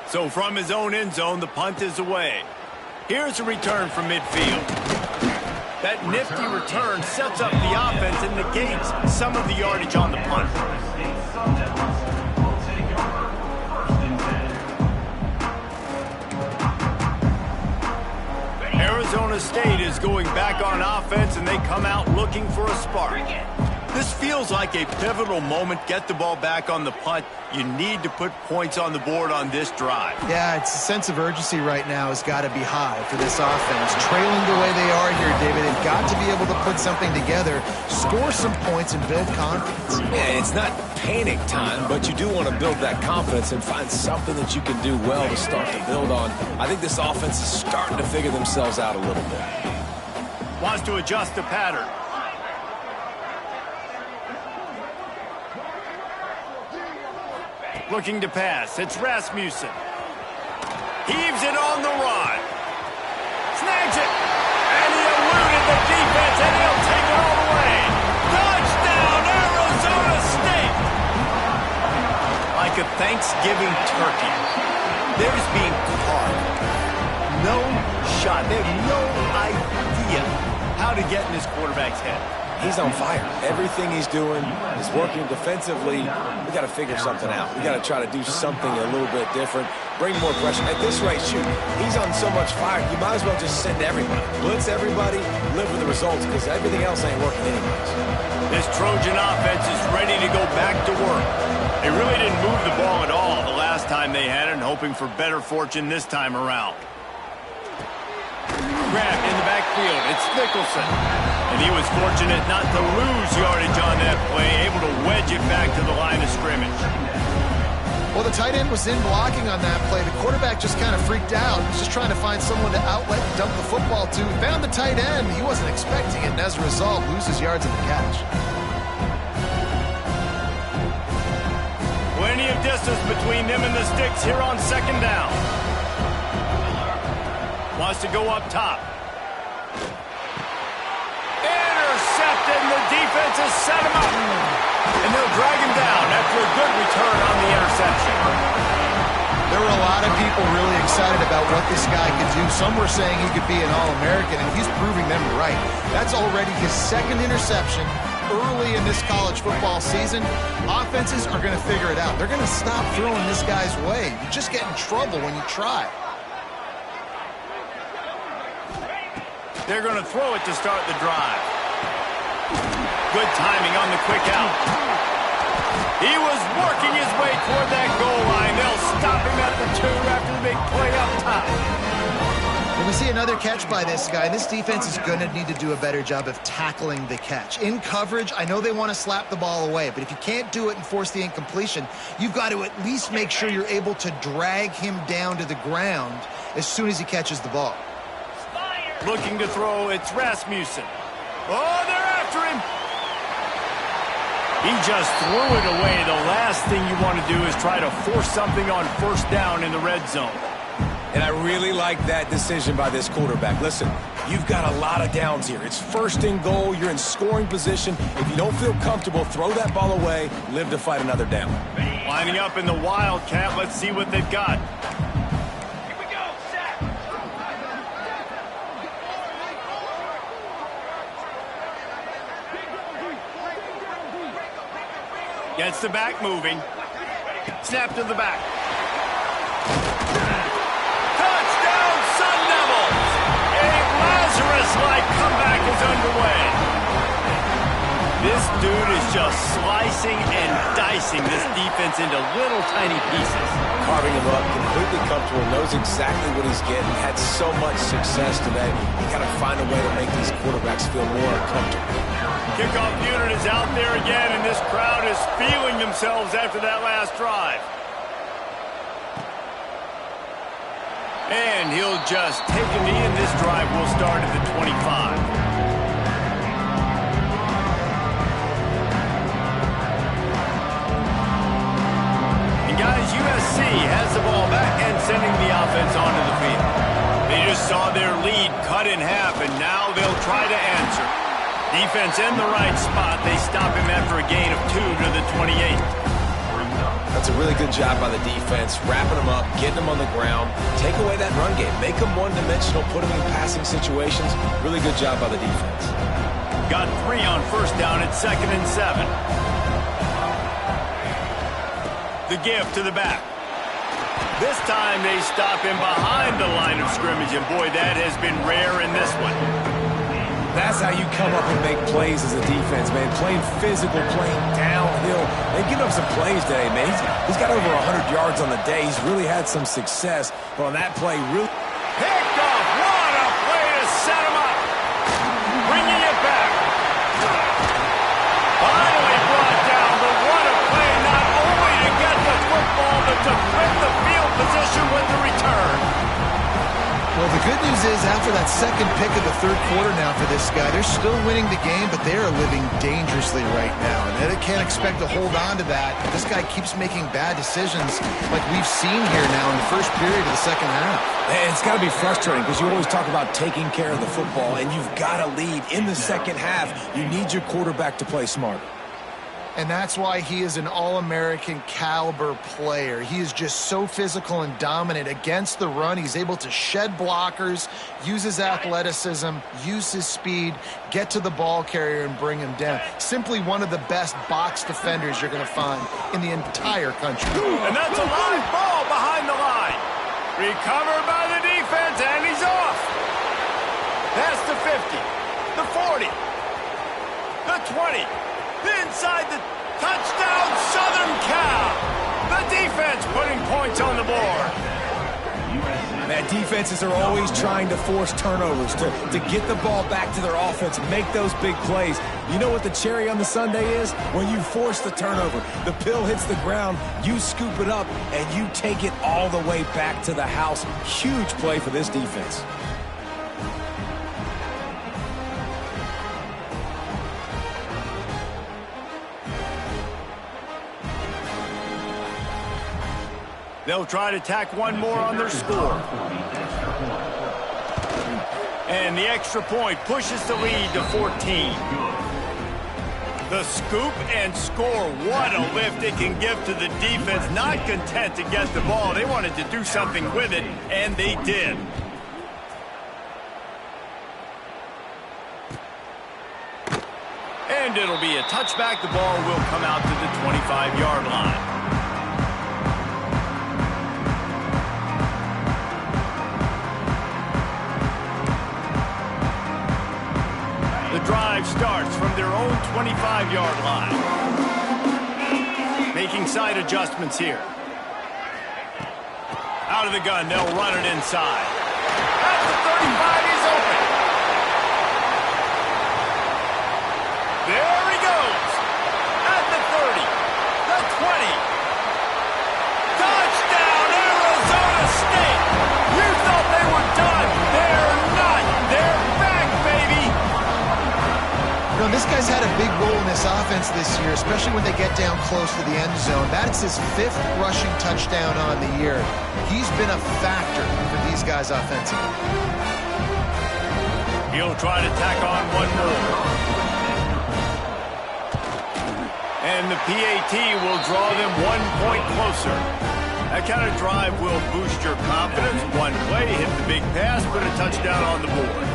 So from his own end zone, the punt is away. Here's a return from midfield. That nifty return sets up the offense and negates some of the yardage on the punt. Arizona State is going back on offense, and they come out looking for a spark. This feels like a pivotal moment. Get the ball back on the punt. You need to put points on the board on this drive. Yeah, it's a sense of urgency right now has got to be high for this offense. Trailing the way they are here, David, they've got to be able to put something together, score some points, and build confidence. Yeah, it's not panic time, but you do want to build that confidence and find something that you can do well to start to build on. I think this offense is starting to figure themselves out a little bit. Wants to adjust the pattern. Looking to pass. It's Rasmussen. Heaves it on the run. Snags it. And he eluded the defense, and he'll take it all the way. Touchdown, Arizona State. Like a Thanksgiving turkey. There's being carved. No shot. They have no idea how to get in this quarterback's head. He's on fire. Everything he's doing is working defensively. We got to figure something out. We got to try to do something a little bit different. Bring more pressure. At this rate, shoot, he's on so much fire, you might as well just send everybody. Blitz everybody, live with the results, because everything else ain't working anyways. This Trojan offense is ready to go back to work. They really didn't move the ball at all the last time they had it, and hoping for better fortune this time around. Grab in the backfield. It's Nicholson. And he was fortunate not to lose yardage on that play, able to wedge it back to the line of scrimmage. Well, the tight end was in blocking on that play. The quarterback just kind of freaked out. He was just trying to find someone to outlet and dump the football to. He found the tight end. He wasn't expecting it, and as a result, loses yards in the catch. Plenty of distance between them and the sticks here on second down. Wants to go up top. Intercepted, and the defense has set him up. And they'll drag him down after a good return on the interception. There were a lot of people really excited about what this guy could do. Some were saying he could be an All-American, and he's proving them right. That's already his second interception early in this college football season. Offenses are going to figure it out. They're going to stop throwing this guy's way. You just get in trouble when you try. They're going to throw it to start the drive. Good timing on the quick out. He was working his way toward that goal line. They'll stop him at the 2 after the big play up top. When we see another catch by this guy, this defense is going to need to do a better job of tackling the catch. In coverage, I know they want to slap the ball away, but if you can't do it and force the incompletion, you've got to at least make sure you're able to drag him down to the ground as soon as he catches the ball. Looking to throw, it's Rasmussen. Oh, they're after him. He just threw it away. The last thing you want to do is try to force something on first down in the red zone. And I really like that decision by this quarterback. Listen, you've got a lot of downs here. It's first and goal. You're in scoring position. If you don't feel comfortable, throw that ball away. Live to fight another down. Lining up in the Wildcat. Let's see what they've got. Gets the back moving. Snap to the back. Touchdown, Sun Devils! A Lazarus-like comeback is underway. This dude is just slicing and dicing this defense into little tiny pieces. Carving him up, completely comfortable, knows exactly what he's getting, had so much success today. You got to find a way to make these quarterbacks feel more comfortable. Kickoff unit is out there again, and this crowd is feeling themselves after that last drive. And he'll just take a knee, and this drive will start at the 25. And guys, USC has the ball back and sending the offense onto the field. They just saw their lead cut in half, and now they'll try to answer. Defense in the right spot. They stop him after a gain of 2 to the 28. That's a really good job by the defense, wrapping them up, getting them on the ground, take away that run game, make them one-dimensional, put them in passing situations. Really good job by the defense. Got 3 on first down at 2nd and 7. The give to the back. This time they stop him behind the line of scrimmage, and boy, that has been rare in this one. That's how you come up and make plays as a defense, man. Playing physical, playing downhill. They've given up some plays today, man. He's got over 100 yards on the day. He's really had some success. But on that play, really... Picked off. What a play to set him up. Bringing it back. Finally brought down, but what a play not only to get the football, but to flip the field position with the return. Well, the good news is after that second pick of the third quarter now for this guy, they're still winning the game, but they are living dangerously right now. And they can't expect to hold on to that. This guy keeps making bad decisions like we've seen here now in the first period of the second half. And it's got to be frustrating because you always talk about taking care of the football, and you've got to lead in the second half. You need your quarterback to play smart. And that's why he is an All-American caliber player. He is just so physical and dominant against the run. He's able to shed blockers, use his athleticism, use his speed, get to the ball carrier and bring him down. Simply one of the best box defenders you're going to find in the entire country. And that's a live ball behind the line. Recovered by the defense, and he's off. Past the 50, the 40, the 20. Inside the touchdown, Southern Cal. The defense putting points on the board. Man, defenses are always trying to force turnovers, to get the ball back to their offense and make those big plays. You know what the cherry on the sundae is? When you force the turnover, the pill hits the ground, you scoop it up, and you take it all the way back to the house. Huge play for this defense. They'll try to tack one more on their score. And the extra point pushes the lead to 14. The scoop and score. What a lift it can give to the defense. Not content to get the ball. They wanted to do something with it, and they did. And it'll be a touchback. The ball will come out to the 25-yard line. The drive starts from their own 25-yard line. Making side adjustments here. Out of the gun, they'll run it inside. At the 35, he's open. There he goes. At the 30, the 20. Touchdown, Arizona State. You thought they were done. They're not. They're back, baby. You know, this guy's had a big role in this offense this year, especially when they get down close to the end zone. That's his 5th rushing touchdown on the year. He's been a factor for these guys offensively. He'll try to tack on one more. And the PAT will draw them 1 point closer. That kind of drive will boost your confidence. One play, hit the big pass, put a touchdown on the board.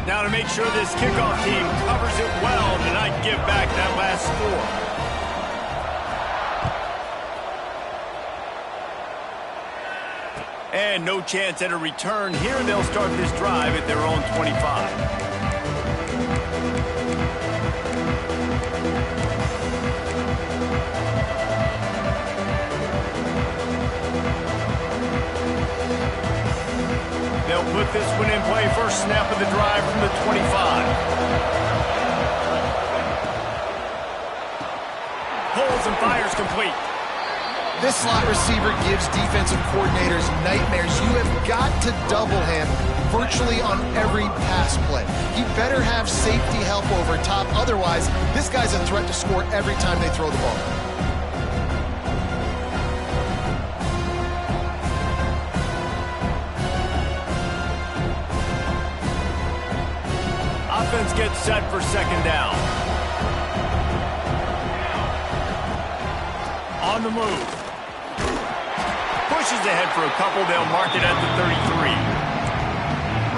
Now to make sure this kickoff team covers it well to not give back that last score. And no chance at a return here. They'll start this drive at their own 25. They'll put this one in play. First snap of the drive from the 25. Holds and fires complete. This slot receiver gives defensive coordinators nightmares. You have got to double him virtually on every pass play. He better have safety help over top. Otherwise, this guy's a threat to score every time they throw the ball. offense gets set for second down. On the move. Pushes ahead for a couple. They'll mark it at the 33.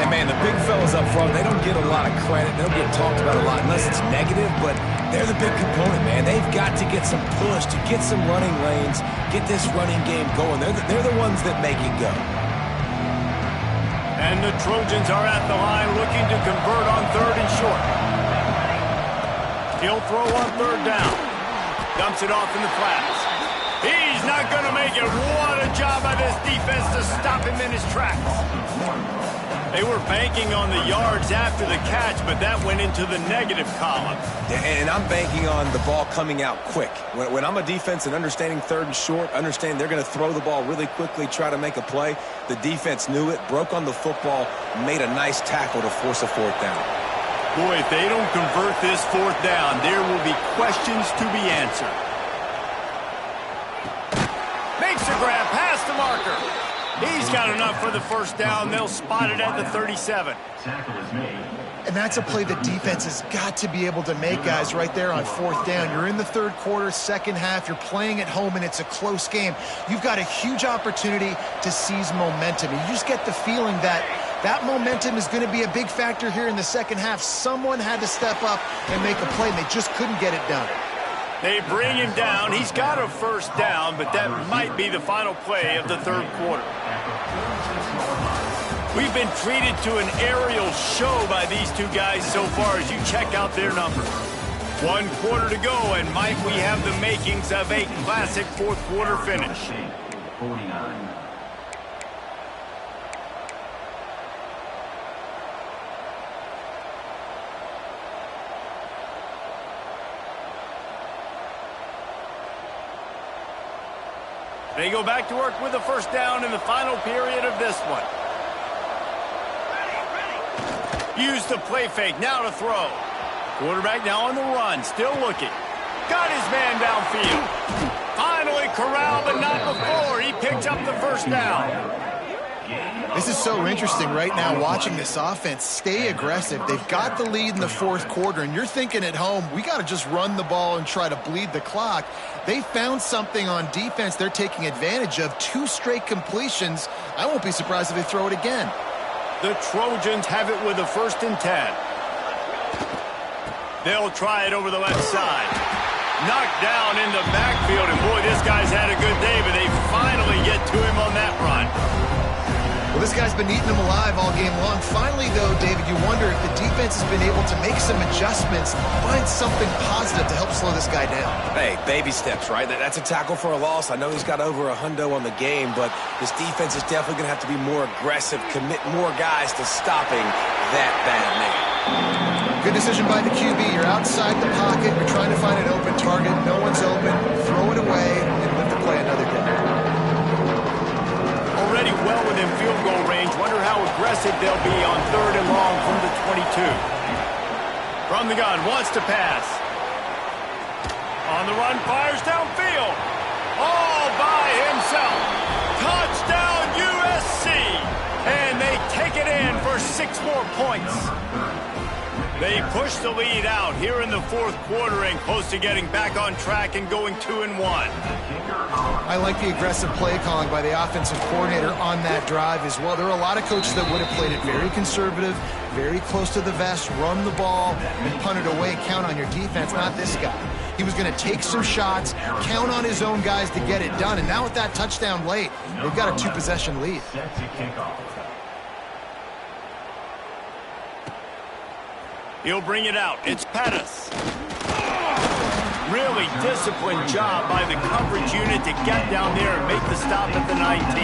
And, man, the big fellas up front, they don't get a lot of credit. They don't get talked about a lot unless it's negative, but they're the big component, man. They've got to get some push, to get some running lanes, get this running game going. They're the ones that make it go. And the Trojans are at the line looking to convert on 3rd and short. He'll throw on 3rd down. Dumps it off in the flats. He's not going to make it. What a job by this defense to stop him in his tracks. They were banking on the yards after the catch, but that went into the negative column. And I'm banking on the ball coming out quick. When I'm a defense and understanding 3rd and short, understand they're going to throw the ball really quickly, try to make a play. The defense knew it, broke on the football, made a nice tackle to force a 4th down. Boy, if they don't convert this 4th down, there will be questions to be answered. Makes a grab past the marker. He's got enough for the 1st down. They'll spot it at the 37. And that's a play the defense has got to be able to make, guys, right there on 4th down. You're in the 3rd quarter, second half. You're playing at home, and it's a close game. You've got a huge opportunity to seize momentum. And you just get the feeling that that momentum is going to be a big factor here in the second half. Someone had to step up and make a play, and they just couldn't get it done. They bring him down. He's got a 1st down, but that might be the final play of the 3rd quarter. We've been treated to an aerial show by these two guys so far as you check out their numbers. 1 quarter to go, and might we have the makings of a classic 4th quarter finish. 49. They go back to work with the 1st down in the final period of this one. Use the play fake, now to throw. Quarterback now on the run, still looking. Got his man downfield. Finally corralled, but not before. He picked up the 1st down. This is so interesting right now, watching this offense stay aggressive. They've got the lead in the 4th quarter, and you're thinking at home, we got to just run the ball and try to bleed the clock. They found something on defense they're taking advantage of. 2 straight completions. I won't be surprised if they throw it again. The Trojans have it with a 1st and 10. They'll try it over the left side. Knocked down in the backfield, and boy, this guy's had a good day, but they finally get to him on that run. Well, this guy's been eating them alive all game long. Finally, though, David, you wonder if the defense has been able to make some adjustments, find something positive to help slow this guy down. Hey, baby steps, right? That's a tackle for a loss. I know he's got over $100 on the game, but this defense is definitely going to have to be more aggressive, commit more guys to stopping that bad man. Good decision by the QB. You're outside the pocket. You're trying to find an open target. No one's open. Throw it away and live to play another day. Already well within field goal range. Wonder how aggressive they'll be on 3rd and long from the 22. From the gun, wants to pass. On the run, fires downfield. All by himself. Touchdown USC. And they take it in for 6 more points. They push the lead out here in the 4th quarter and close to getting back on track and going 2-1. I like the aggressive play calling by the offensive coordinator on that drive as well. There are a lot of coaches that would have played it very conservative, very close to the vest, run the ball, and punt it away, count on your defense, not this guy. He was going to take some shots, count on his own guys to get it done, and now with that touchdown late, they've got a 2-possession lead. He'll bring it out. It's Pettis. Really disciplined job by the coverage unit to get down there and make the stop at the 19.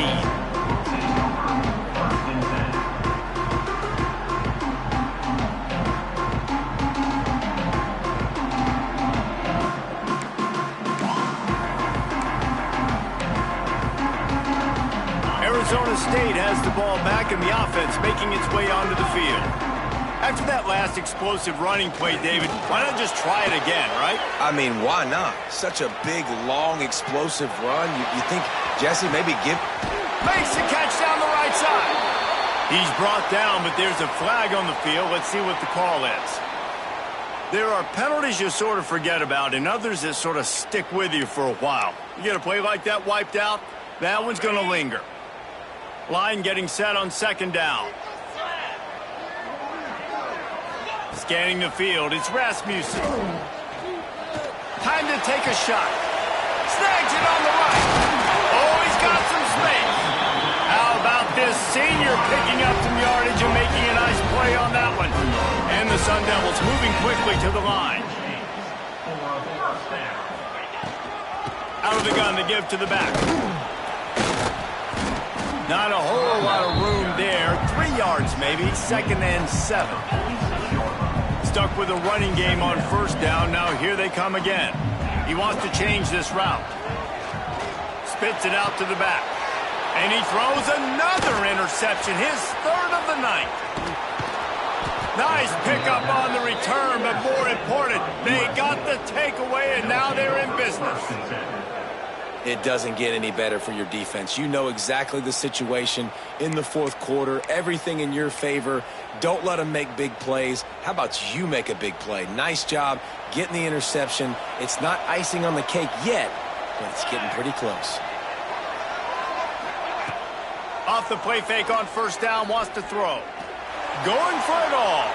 Arizona State has the ball back in the offense, making its way onto the field. After that last explosive running play, David, why not just try it again, right? I mean, why not? Such a big, long, explosive run. You think Jesse maybe give... Makes the catch down the right side. He's brought down, but there's a flag on the field. Let's see what the call is. There are penalties you sort of forget about and others that sort of stick with you for a while. You get a play like that wiped out, that one's going to linger. Line getting set on second down. Scanning the field, it's Rasmussen. Time to take a shot. Snags it on the right. Oh, he's got some space. How about this senior picking up some yardage and making a nice play on that one? And the Sun Devils moving quickly to the line. Out of the gun to give to the back. Not a whole lot of room there. 3 yards maybe, 2nd and 7. Stuck with a running game on first down. Now here they come again. He wants to change this route. Spits it out to the back. And he throws another interception, his 3rd of the night. Nice pickup on the return, but more important, they got the takeaway, and now they're in business. It doesn't get any better for your defense. You know exactly the situation in the 4th quarter, everything in your favor. Don't let them make big plays. How about you make a big play? Nice job getting the interception. It's not icing on the cake yet, but it's getting pretty close. Off the play fake on first down, wants to throw. Going for it all.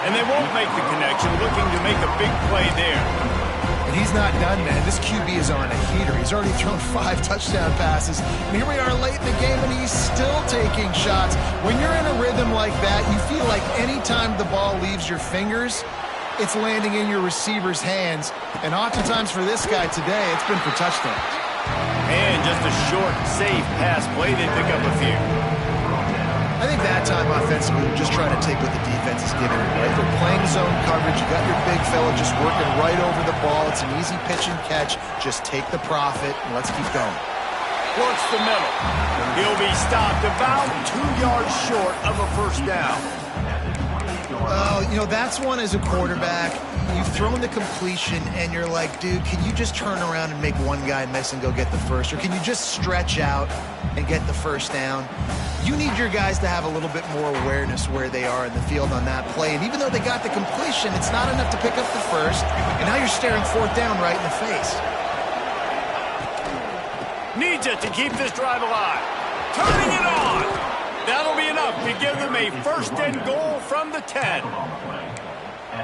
And they won't make the connection, looking to make a big play there. And he's not done, man. This QB is on a heater. He's already thrown 5 touchdown passes. And here we are late in the game, and he's still taking shots. When you're in a rhythm like that, you feel like any time the ball leaves your fingers, it's landing in your receiver's hands. And oftentimes for this guy today, it's been for touchdowns. And just a short, safe pass play, they pick up a few. I think that time offensively, we're just trying to take what the defense is giving them, right? They're playing zone coverage. You got your big fella just working right over the ball. It's an easy pitch and catch. Just take the profit, and let's keep going. Works the middle. He'll be stopped about 2 yards short of a first down. Oh, you know, that's one as a quarterback. You've thrown the completion, and you're like, dude, can you just turn around and make one guy miss and go get the first? Or can you just stretch out and get the first down? You need your guys to have a little bit more awareness where they are in the field on that play. And even though they got the completion, it's not enough to pick up the first. And now you're staring 4th down right in the face. Needs it to keep this drive alive. Turning it on. That'll be enough to give them a 1st and goal from the 10.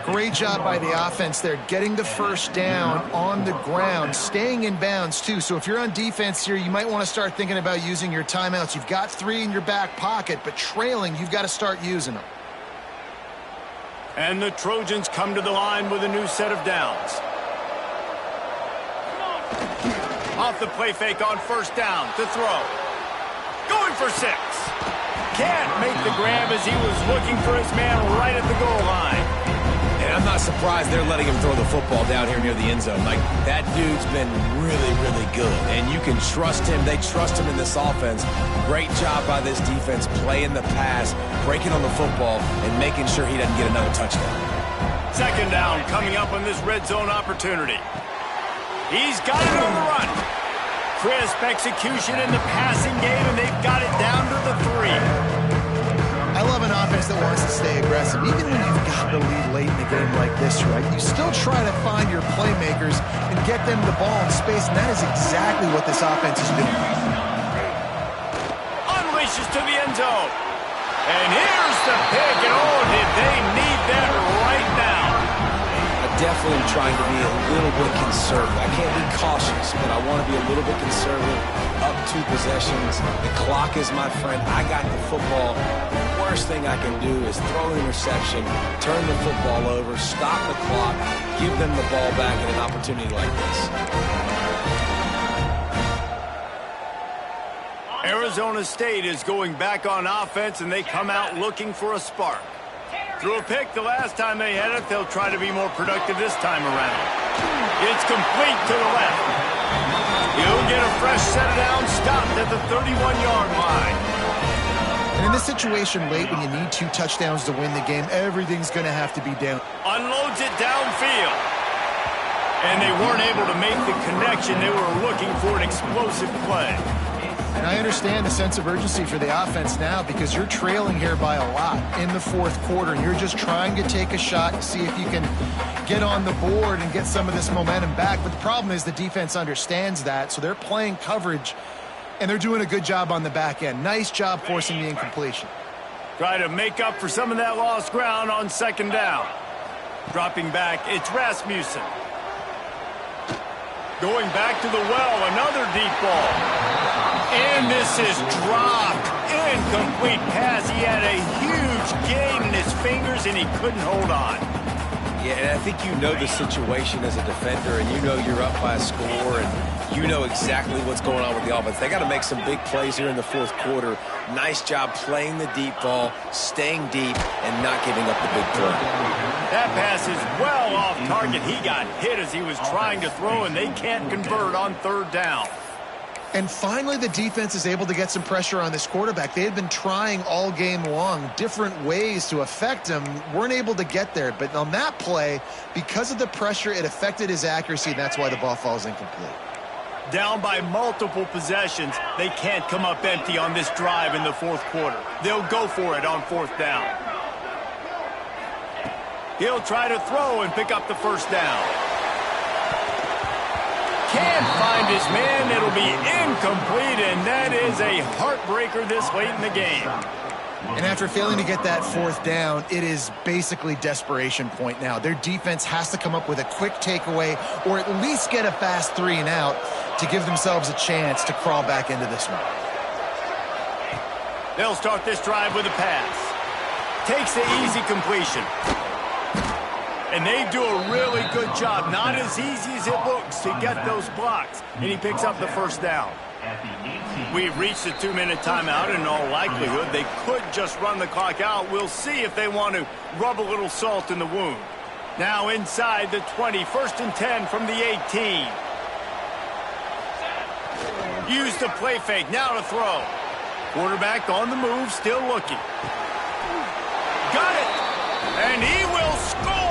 Great job by the offense there, getting the first down on the ground, staying in bounds too. So if you're on defense here, you might want to start thinking about using your timeouts. You've got 3 in your back pocket, but trailing, you've got to start using them. And the Trojans come to the line with a new set of downs. Off the play fake on first down to throw. Going for 6. Can't make the grab as he was looking for his man right at the goal line. And I'm not surprised they're letting him throw the football down here near the end zone. Like, that dude's been really, really good. And you can trust him. They trust him in this offense. Great job by this defense playing the pass, breaking on the football, and making sure he doesn't get another touchdown. Second down coming up on this red zone opportunity. He's got it on the run. Crisp execution in the passing game, and they've got it down to the 3. I love an offense that wants to stay aggressive. Even when you've got the lead late in the game like this, right, you still try to find your playmakers and get them the ball in space, and that is exactly what this offense is doing. Unleashes to the end zone. And here's the pick, and oh, did they need that right now. Definitely trying to be a little bit conservative. I can't be cautious, but I want to be a little bit conservative. Up 2 possessions. The clock is my friend. I got the football. The worst thing I can do is throw an interception, turn the football over, stop the clock, give them the ball back at an opportunity like this. Arizona State is going back on offense, and they come out looking for a spark. Threw a pick the last time they had it. They'll try to be more productive this time around. It's complete to the left. He'll get a fresh set down, stopped at the 31-yard line. And in this situation late, when you need 2 touchdowns to win the game, everything's going to have to be down. Unloads it downfield. And they weren't able to make the connection. They were looking for an explosive play. And I understand the sense of urgency for the offense now because you're trailing here by a lot in the fourth quarter. And you're just trying to take a shot to see if you can get on the board and get some of this momentum back. But the problem is the defense understands that, so they're playing coverage, and they're doing a good job on the back end. Nice job forcing the incompletion. Try to make up for some of that lost ground on second down. Dropping back, it's Rasmussen. Going back to the well, another deep ball. And this is dropped. Incomplete pass. He had a huge gain in his fingers, and he couldn't hold on. Yeah, and I think you know the situation as a defender, and you know you're up by a score, and you know exactly what's going on with the offense. They got to make some big plays here in the fourth quarter. Nice job playing the deep ball, staying deep, and not giving up the big play. That pass is well off target. He got hit as he was trying to throw, and they can't convert on third down. And finally, the defense is able to get some pressure on this quarterback. They had been trying all game long different ways to affect him, weren't able to get there. But on that play, because of the pressure, it affected his accuracy, and that's why the ball falls incomplete. Down by multiple possessions, they can't come up empty on this drive in the fourth quarter. They'll go for it on fourth down. He'll try to throw and pick up the first down. Can't find his man. It'll be incomplete, and that is a heartbreaker this late in the game. And after failing to get that fourth down, it is basically desperation point now. Their defense has to come up with a quick takeaway or at least get a fast 3 and out to give themselves a chance to crawl back into this one. They'll start this drive with a pass. Takes the easy completion. And they do a really good job. Not as easy as it looks to get those blocks. And he picks up the first down. We've reached the 2-minute timeout. In all likelihood, they could just run the clock out. We'll see if they want to rub a little salt in the wound. Now inside the 20, 1st and 10 from the 18. Use the play fake, now to throw. Quarterback on the move, still looking. Got it! And he will score!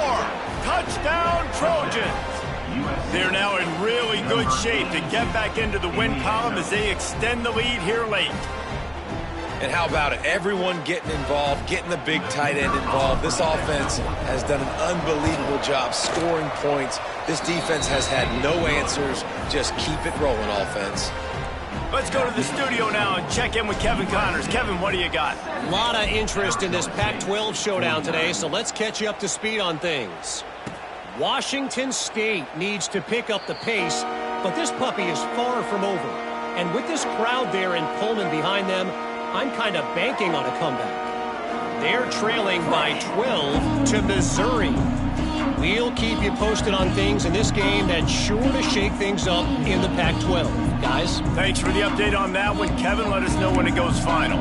Touchdown, Trojans! They're now in really good shape to get back into the win column as they extend the lead here late. And how about it? Everyone getting involved, getting the big tight end involved. This offense has done an unbelievable job scoring points. This defense has had no answers. Just keep it rolling, offense. Let's go to the studio now and check in with Kevin Connors. Kevin, what do you got? A lot of interest in this Pac-12 showdown today, so let's catch you up to speed on things. Washington State needs to pick up the pace, but this puppy is far from over. And with this crowd there in Pullman behind them, I'm kind of banking on a comeback. They're trailing by 12 to Missouri. We'll keep you posted on things in this game that's sure to shake things up in the Pac-12. Guys? Thanks for the update on that one, Kevin. Let us know when it goes final.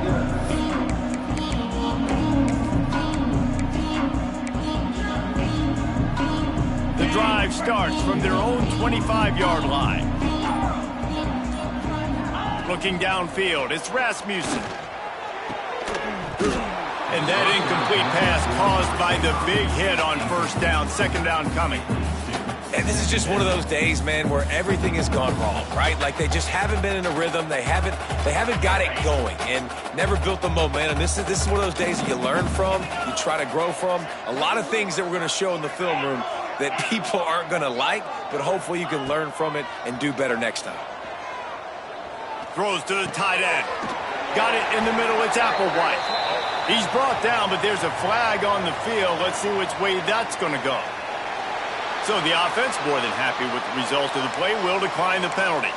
The drive starts from their own 25-yard line. Looking downfield, it's Rasmussen. And that incomplete pass caused by the big hit on first down, second down coming. And this is just one of those days, man, where everything has gone wrong, right? Like they just haven't been in a rhythm. They haven't got it going and never built the momentum. This is one of those days that you learn from, you try to grow from. A lot of things that we're going to show in the film room that people aren't going to like, but hopefully you can learn from it and do better next time. Throws to the tight end. Got it in the middle. It's Applewhite. He's brought down, but there's a flag on the field. Let's see which way that's going to go. So the offense, more than happy with the result of the play, will decline the penalty.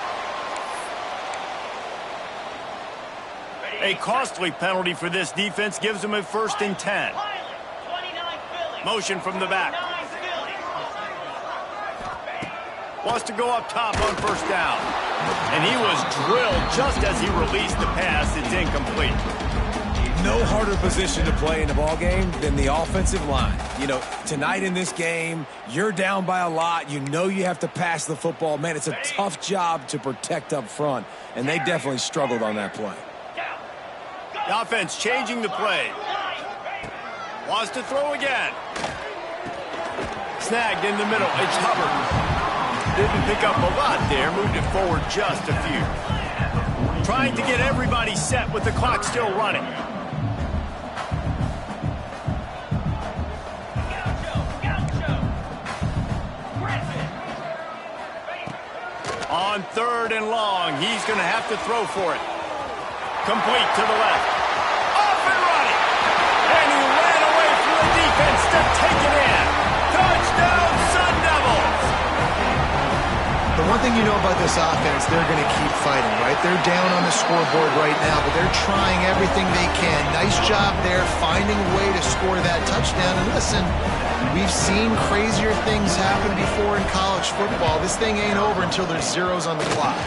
A costly penalty for this defense gives them a 1st and 10. Motion from the back. Wants to go up top on first down. And he was drilled just as he released the pass. It's incomplete. No harder position to play in the ball game than the offensive line. You know, tonight in this game, you're down by a lot. You know you have to pass the football. Man, it's a tough job to protect up front, and they definitely struggled on that play. The offense changing the play. Wants to throw again. Snagged in the middle. It's Hubbard. Didn't pick up a lot there. Moved it forward just a few. trying to get everybody set with the clock still running. On 3rd and long, he's going to have to throw for it. Complete to the left. Off and running. And he ran away from the defense to take it in. Touchdown, Sun Devils. The one thing you know about this offense, they're going to keep fighting, right? They're down on the scoreboard right now, but they're trying everything they can. Nice job there, finding a way to score that touchdown. And listen, we've seen crazier things happen before in college football. This thing ain't over until there's zeros on the clock.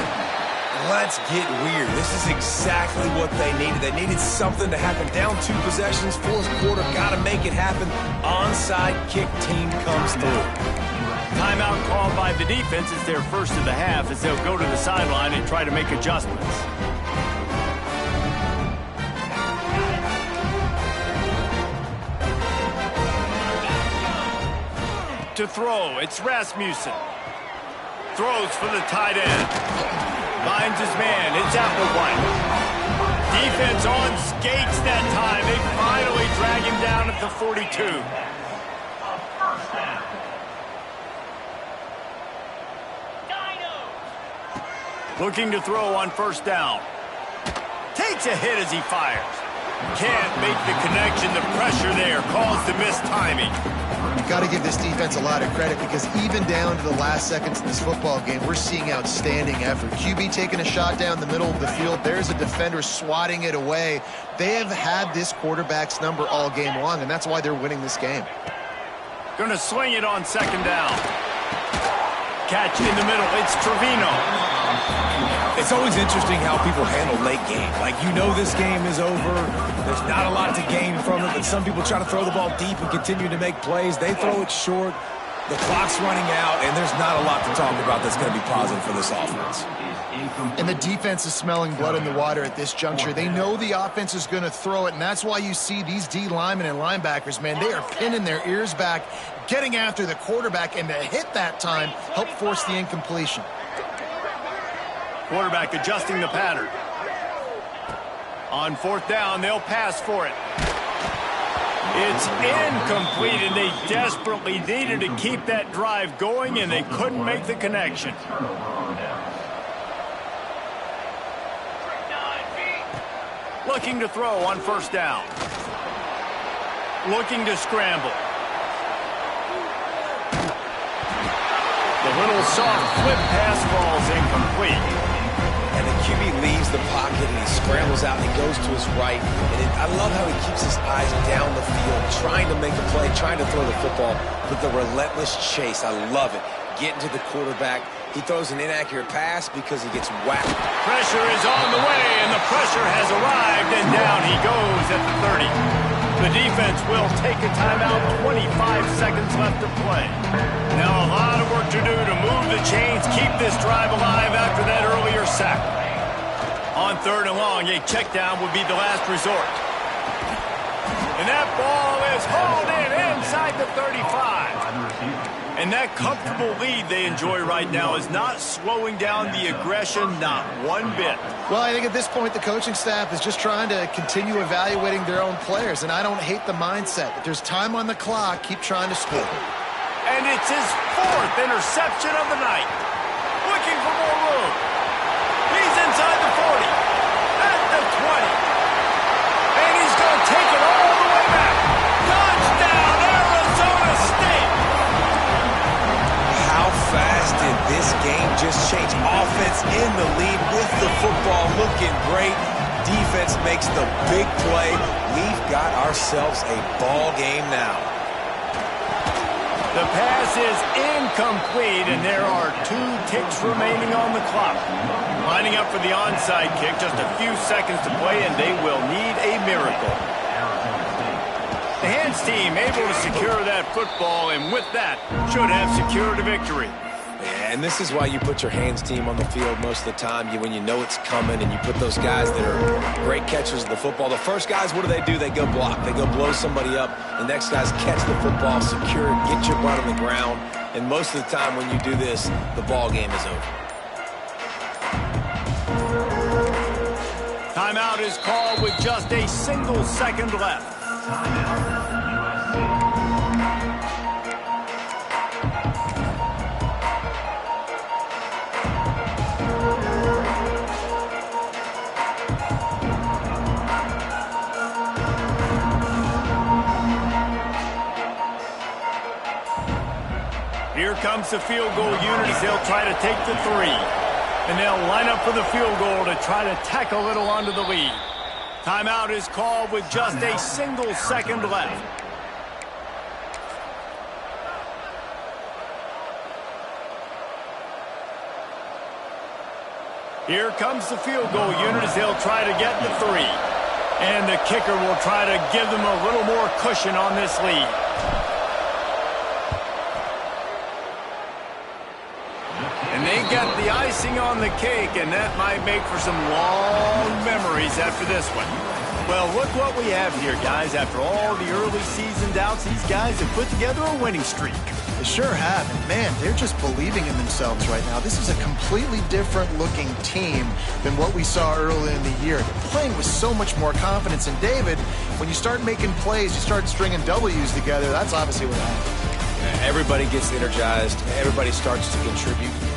Let's get weird. This is exactly what they needed. They needed something to happen. Down 2 possessions, 4th quarter, got to make it happen. Onside kick team comes through. Timeout called by the defense is their first of the half as they'll go to the sideline and try to make adjustments. To throw, it's Rasmussen. Throws for the tight end. Finds his man, it's Applewhite. Defense on skates that time. They finally drag him down at the 42. Looking to throw on 1st down. Takes a hit as he fires. Can't make the connection. The pressure there caused the missed timing. You've got to give this defense a lot of credit because even down to the last seconds of this football game, we're seeing outstanding effort. QB taking a shot down the middle of the field. There's a defender swatting it away. They have had this quarterback's number all game long, and that's why they're winning this game. Going to swing it on 2nd down. Catch in the middle. It's Trevino. It's always interesting how people handle late game. Like, you know this game is over. There's not a lot to gain from it, but some people try to throw the ball deep and continue to make plays. They throw it short. The clock's running out, and there's not a lot to talk about that's going to be positive for this offense. And the defense is smelling blood in the water at this juncture. They know the offense is going to throw it, and that's why you see these D linemen and linebackers, man, they are pinning their ears back, getting after the quarterback, and the hit that time helped force the incompletion. Quarterback adjusting the pattern. On 4th down, they'll pass for it. It's incomplete, and they desperately needed to keep that drive going, and they couldn't make the connection. Looking to throw on 1st down. Looking to scramble. The little soft flip pass falls incomplete. And the QB leaves the pocket and he scrambles out and he goes to his right. And I love how he keeps his eyes down the field, trying to make a play, trying to throw the football with the relentless chase. I love it. Getting to the quarterback. He throws an inaccurate pass because he gets whacked. Pressure is on the way, and the pressure has arrived, and down he goes at the 30. The defense will take a timeout, 25 seconds left to play. Now a lot of work to do to move the chains, keep this drive alive after that earlier sack. On 3rd and long, a check down would be the last resort. And that ball is hauled in inside the 35. And that comfortable lead they enjoy right now is not slowing down the aggression, not one bit. Well, I think at this point, the coaching staff is just trying to continue evaluating their own players, and I don't hate the mindset. If there's time on the clock, keep trying to score. And it's his 4th interception of the night. Looking for more room. He's inside the 40, at the 20. And he's going to take it all the way back. Touchdown, Arizona State. How fast did this game just change? Offense in the lead with the football, looking great. Defense makes the big play. We've got ourselves a ball game now. The pass is incomplete, and there are 2 ticks remaining on the clock. Lining up for the onside kick, just a few seconds to play, and they will need a miracle. The hands team able to secure that football, and with that, should have secured a victory. Yeah, and this is why you put your hands team on the field most of the time. When you know it's coming, and you put those guys that are great catchers of the football. The first guys, what do? They go block. They go blow somebody up. The next guys catch the football, secure it, get your butt on the ground. And most of the time when you do this, the ball game is over. Timeout is called with just a single second left. Here comes the field goal unit as they'll try to take the three. And they'll line up for the field goal to try to tack a little onto the lead. Timeout is called with just a single second left. Here comes the field goal unit as they'll try to get the three. And the kicker will try to give them a little more cushion on this lead. And they got the icing on the cake, and that might make for some long memories after this one. Well, look what we have here, guys. After all the early season doubts, these guys have put together a winning streak. They sure have, and man, they're just believing in themselves right now. This is a completely different-looking team than what we saw early in the year. They're playing with so much more confidence, and David, when you start making plays, you start stringing W's together, that's obviously what happens. Everybody gets energized. Everybody starts to contribute.